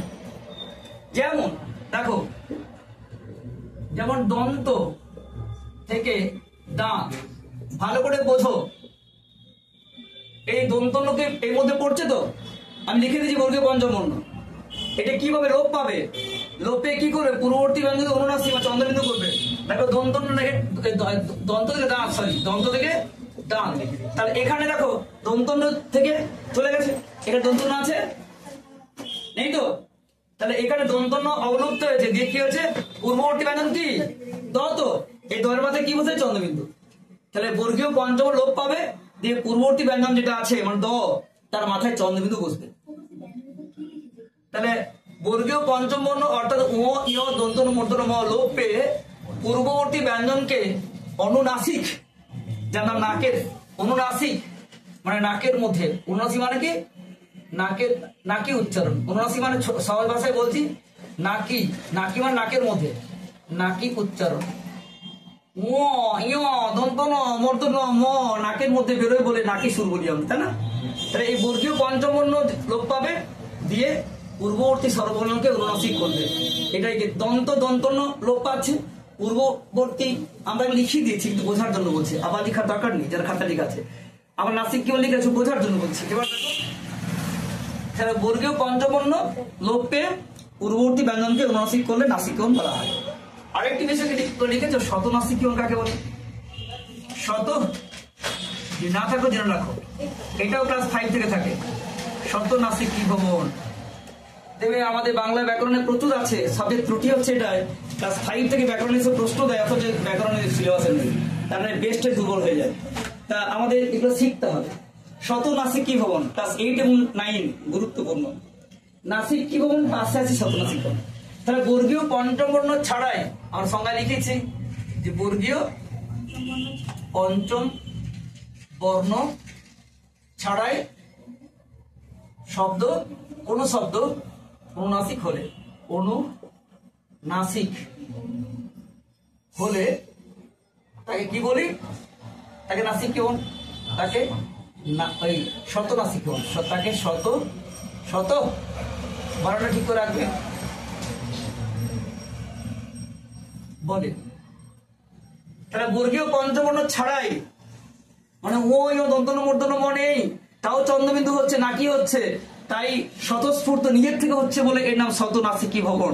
যেমন দেখো, যেমন দন্ত থেকে দাঁত, ভালো করে বোঝো। এই দন্তনকে এর মধ্যে পড়ছে তো, আমি লিখে দিয়েছি বর্গীয় পঞ্চম বর্ণ। এটা কিভাবে লোপ পাবে? লোপে কি করে পূর্ববর্তী ব্যঞ্জনকে অনুনাসিক বা চন্দ্রবিন্দু করবে। দেখো দন্ত থেকে দাঁত, সরি দন্ত থেকে দাঁত, তাহলে এখানে দেখো দন্তন থেকে চলে গেছে, এখানে দন্তন আছে নেই তো, তাহলে এখানে দন্তন অবলুপ্ত হয়েছে, দিয়ে কি হয়েছে পূর্ববর্তী ব্যঞ্জন কি দ, তো এই দয়ের মাথায় কি বসে চন্দ্রবিন্দু। তাহলে বর্গীয় পঞ্চম লোপ পাবে, দিয়ে পূর্ববর্তী ব্যঞ্জন যেটা আছে মানে দ, তার মাথায় চন্দ্রবিন্দু বসবে। তাহলে বর্গীয় পঞ্চম বর্ণ অর্থাৎ ও ইয় দন্তন মূর্ধন্য ম লোপ পেয়ে পূর্ববর্তী ব্যঞ্জনকে অনুনাসিক, যার নাম নাকের, অনুনাসিক মানে নাকের মধ্যে, অনুনাসিক মানে কি নাকের, নাকি উচ্চারণ, অনুনাসিক মানে সহজ ভাষায় বলছি নাকি, নাকি মানে নাকের মধ্যে, নাকি উচ্চারণ। ম ইয় দন্তন মূর্ধন্য ম নাকের মধ্যে বেরোয় বলে নাকি সুর বলি আমরা, তাই না? তাহলে এই বর্গীয় পঞ্চম বর্ণ লোপ পাবে, দিয়ে পূর্ববর্তী স্বরবর্ণকে অনুনাসিক করবে। এটাই দন্ত দন্তন্য লোপ পাচ্ছে, পূর্ববর্তী আমরা লিখিয়ে দিয়েছি কিন্তু বোঝার জন্য বলছি, আবার লেখার দরকার নেই, যারা খাতা ঠিক আছে। আবার নাসিক কি লিখেছে বোঝার জন্য বলছি। এবার দেখো, তাহলে বর্গীয় পঞ্চম বর্ণ লোপ পেয়ে পূর্ববর্তী ব্যঞ্জনকে অনুনাসিক করলে নাসিকীয়ন বলা হয়। আরেকটি বিষয় লিখেছো শত নাসিকীয়ন কাকে বলে। শত না থাকো জেনে রাখো, এটাও ক্লাস 5 থেকে থাকে। শত নাসিক কি ভবন দেবে আমাদের বাংলা ব্যাকরণে প্রচুর আছে, সাবজেক্ট ত্রুটি হচ্ছে এটাই, ক্লাস 5 থেকে ব্যাকরণে এসে প্রশ্ন দেয়, অথচ ব্যাকরণের সিলেবাসে নেই, তার মানে বেস্টে দুর্বল হয়ে যায়। তা আমাদের এগুলো শিখতে হবে। শত নাসিক কি ভবন ক্লাস 8 এবং 9 গুরুত্বপূর্ণ। নাসিক কি ভবন পাশে আছে শত নাসিক ভবন। তাহলে বর্গীয় পঞ্চম বর্ণ ছাড়াই আমরা সংজ্ঞায় লিখেছি যে বর্গীয় পঞ্চম বর্ণ ছাড়াই শব্দ, কোন শব্দ অনুনাসিক হলে, অনুনাসিক হলে তাকে কি বলি, তাকে নাসিক কেমন, তাকে ওই শত নাসিক কেমন, তাকে শত, শত বারোটা ঠিক করে রাখবে বলে। তাহলে বর্গীয় পঞ্চবর্ণ ছাড়াই মানে ও দন্তন মূর্ধন্য ম নেই, তাও চন্দ্রবিন্দু হচ্ছে, নাকি হচ্ছে, তাই স্বতঃস্ফূর্ত নিজের থেকে হচ্ছে বলে এর নাম শত নাসিকী ভবন।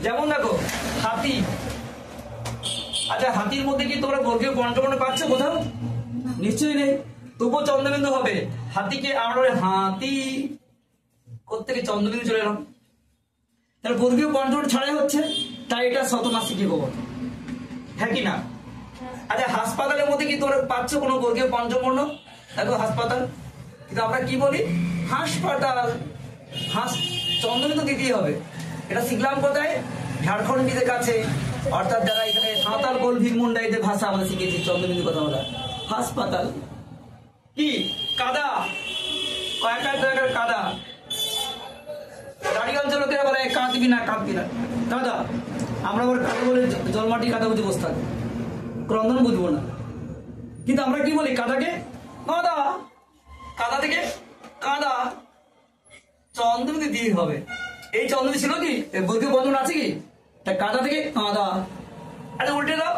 যেমন দেখো হাতি, আচ্ছা হাতির মধ্যে কি তোমরা বর্গীয় পঞ্চবর্ণ পাচ্ছ কোথাও? নিশ্চয়ই নেই, তবুও চন্দ্রবিন্দু হবে। হাতিকে আমরা হাতি কোত্থেকে চন্দ্রবিন্দু চলে এলাম, তাহলে বর্গীয় পঞ্চবর্ণ ছাড়াই হচ্ছে, তাই এটা শত নাসিকী ভবন, হ্যাঁ কি না? আচ্ছা হাসপাতালের মধ্যে কি তোমরা পাচ্ছ কোনো বর্গীয় পঞ্চবর্ণ? দেখো হাসপাতাল, কিন্তু আমরা কি বলি হাসপাতাল, চন্দ্রবিন্দু দিতেই হবে। এটা শিখলাম কোথায়? ঝাড়খণ্ডীদের কাছে, অর্থাৎ যারা এখানে সাঁওতাল কোল ভীমমুন্ডা এদের ভাষা আমরা শিখেছি, চন্দ্রবিন্দু কথা বলা। হাসপাতাল কি কাদা, কয়েকটা জায়গার কাদা, দাড়ি অঞ্চল লোকেরা বলে কাঁদবি না, কাঁদবি না, কাদা। আমরা আবার কাদা বলে জলমাটি কাদা বুঝে বসে থাকি, ক্রন্দন বুঝবো না, কিন্তু আমরা কি বলি কাদাকে কাদা, কাদা থেকে কাদা, চন্দ্রবিন্দু দিয়ে হবে। এই চন্দ্রবিন্দু ছিল কি বর্গীয় বন্ধন আছে কি, তাই কাদা থেকে কাদা। আচ্ছা উল্টে দাও,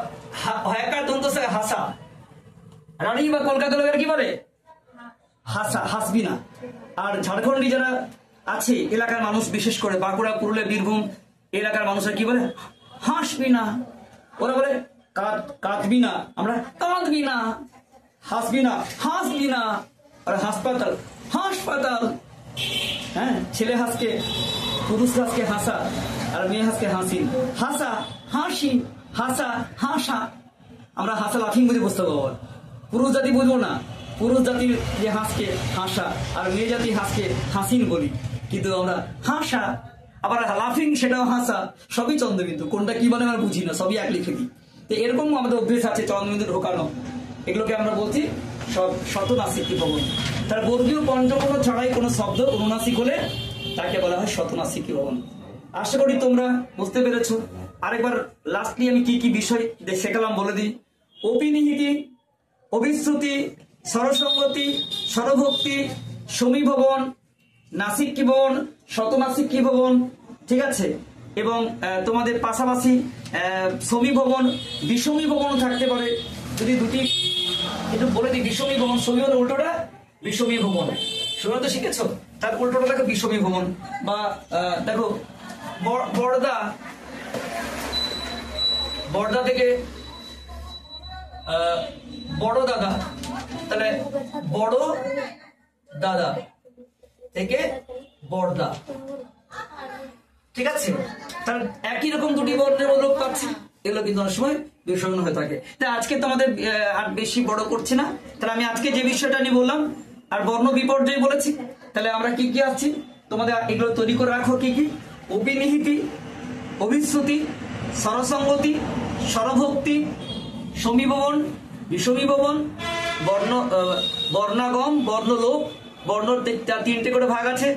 হ্যাকার দন্ত হাসা, রানী বা কলকাতা লোকের কি বলে হাসা, হাসবি না। আর ঝাড়খণ্ডী যারা আছে এলাকার মানুষ, বিশেষ করে বাঁকুড়া, পুরুলিয়া, বীরভূম এলাকার মানুষরা কি বলে হাসবি না, ওরা বলে কাঁদবি না, আমরা কাঁদবি না, হাসবি না, হাসবি না। আর হাসপাতাল, হাসপাতাল, হ্যাঁ ছেলে হাসকে, পুরুষ হাসকে হাসা, আর মেয়ে হাসকে হাসি, হাসা হাসি, হাসা হাসা। আমরা হাসা লাফিং বুঝে বুঝতে পারবো, পুরুষ জাতি বুঝবো না, পুরুষ জাতির যে হাসকে হাসা, আর মেয়ে জাতি হাসকে হাসিন বলি, কিন্তু আমরা হাসা, আবার লাফিং সেটাও হাসা, সবই চন্দ্রবিন্দু, কোনটা কি বলে আমরা বুঝি না, সবই এক লিখে দিই। তো এরকম আমাদের অভ্যেস আছে চন্দ্রবিন্দু ঢোকানো, এগুলোকে আমরা বলছি সব শত নাসিকী ভবন। তার বর্গীয় পঞ্চবর্ণ ছাড়াই কোনো শব্দ অনুনাসিক হলে তাকে বলা হয় শত নাসিকী ভবন। আশা করি তোমরা বুঝতে পেরেছো। আরেকবার লাস্টলি আমি কি কি বিষয় শেখালাম বলে দিই। অপিনিহিতি, অভিশ্রুতি, স্বরসঙ্গতি, স্বরভক্তি, সমীভবন, নাসিক্যভবন, শতনাসিক্যভবন, ঠিক আছে। এবং তোমাদের পাশাপাশি সমীভবন, বিষমীভবন থাকতে পারে। যদি দুটি একটু বলে দিই, বিষমীভবন, সমী হলো উল্টোটা, বিষমীভবন শুনে তো শিখেছো, তার উল্টোটা দেখো বিষমীভবন। বা দেখো বড়দা, বড়দা থেকে বড় দাদা, তাহলে বড় দাদা থেকে বড়দা, ঠিক আছে। তাহলে একই রকম দুটি বর্ণের লোক পাচ্ছি, এগুলো কিন্তু অনেক সময় বিষয় হয়ে থাকে। তাই আজকে তোমাদের আর বেশি বড় করছি না। তাহলে আমি আজকে যে বিষয়টা নিয়ে বললাম আর বর্ণ বিপর্যয় বলেছি, তাহলে আমরা কি কি আসছি তোমাদের এগুলো তৈরি করে রাখো। কি কি? অপিনিহিতি, অভিশ্রুতি, স্বরসঙ্গতি, স্বরভক্তি, সমীভবন, বিষমীভবন, বর্ণাগম, বর্ণলোপ। বর্ণ তিনটে করে ভাগ আছে,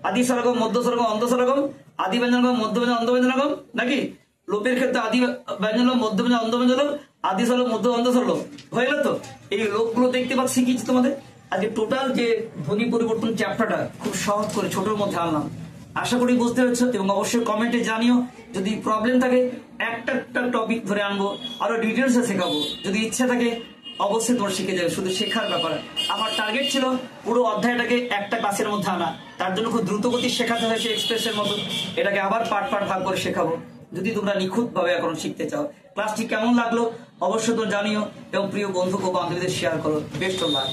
আদি স্বরগম, মধ্য স্বরগম, অন্ত স্বরগম। আদি ব্যঞ্জনগম, মধ্য ব্যঞ্জন, অন্ত ব্যঞ্জনগম, নাকি? লোপের ক্ষেত্রে আদি ব্যঞ্জন, মধ্য ব্যঞ্জন, অন্ত ব্যঞ্জন, আদি স্বরলোপ, মধ্য অন্ত স্বরলোপ। হয়ে গেল তো? এই লোকগুলো দেখতে পাচ্ছি শিখিয়েছি তোমাদের। আজকে টোটাল যে ধ্বনি পরিবর্তন চ্যাপ্টারটা খুব সহজ করে ছোটোর মধ্যে আনলাম। আশা করি বুঝতে পেরেছ, এবং অবশ্যই কমেন্টে জানিও। যদি প্রবলেম থাকে একটা টপিক ধরে আনবো, আরো ডিটেলসে শেখাবো। যদি ইচ্ছা থাকে অবশ্যই তোমার শিখে যাবে, শুধু শেখার ব্যাপার। আমার টার্গেট ছিল পুরো অধ্যায়টাকে একটা ক্লাসের মধ্যে আনা, তার জন্য খুব দ্রুত গতি শেখাতে হয়েছে এক্সপ্রেসের মতো। এটাকে আবার পার্ট ভাগ করে শেখাবো, যদি তোমরা নিখুঁত ভাবে এখন শিখতে চাও। ক্লাসটি কেমন লাগলো অবশ্যই তো জানিও, এবং প্রিয় বন্ধু ও বান্ধবীদের শেয়ার করো। Best of luck.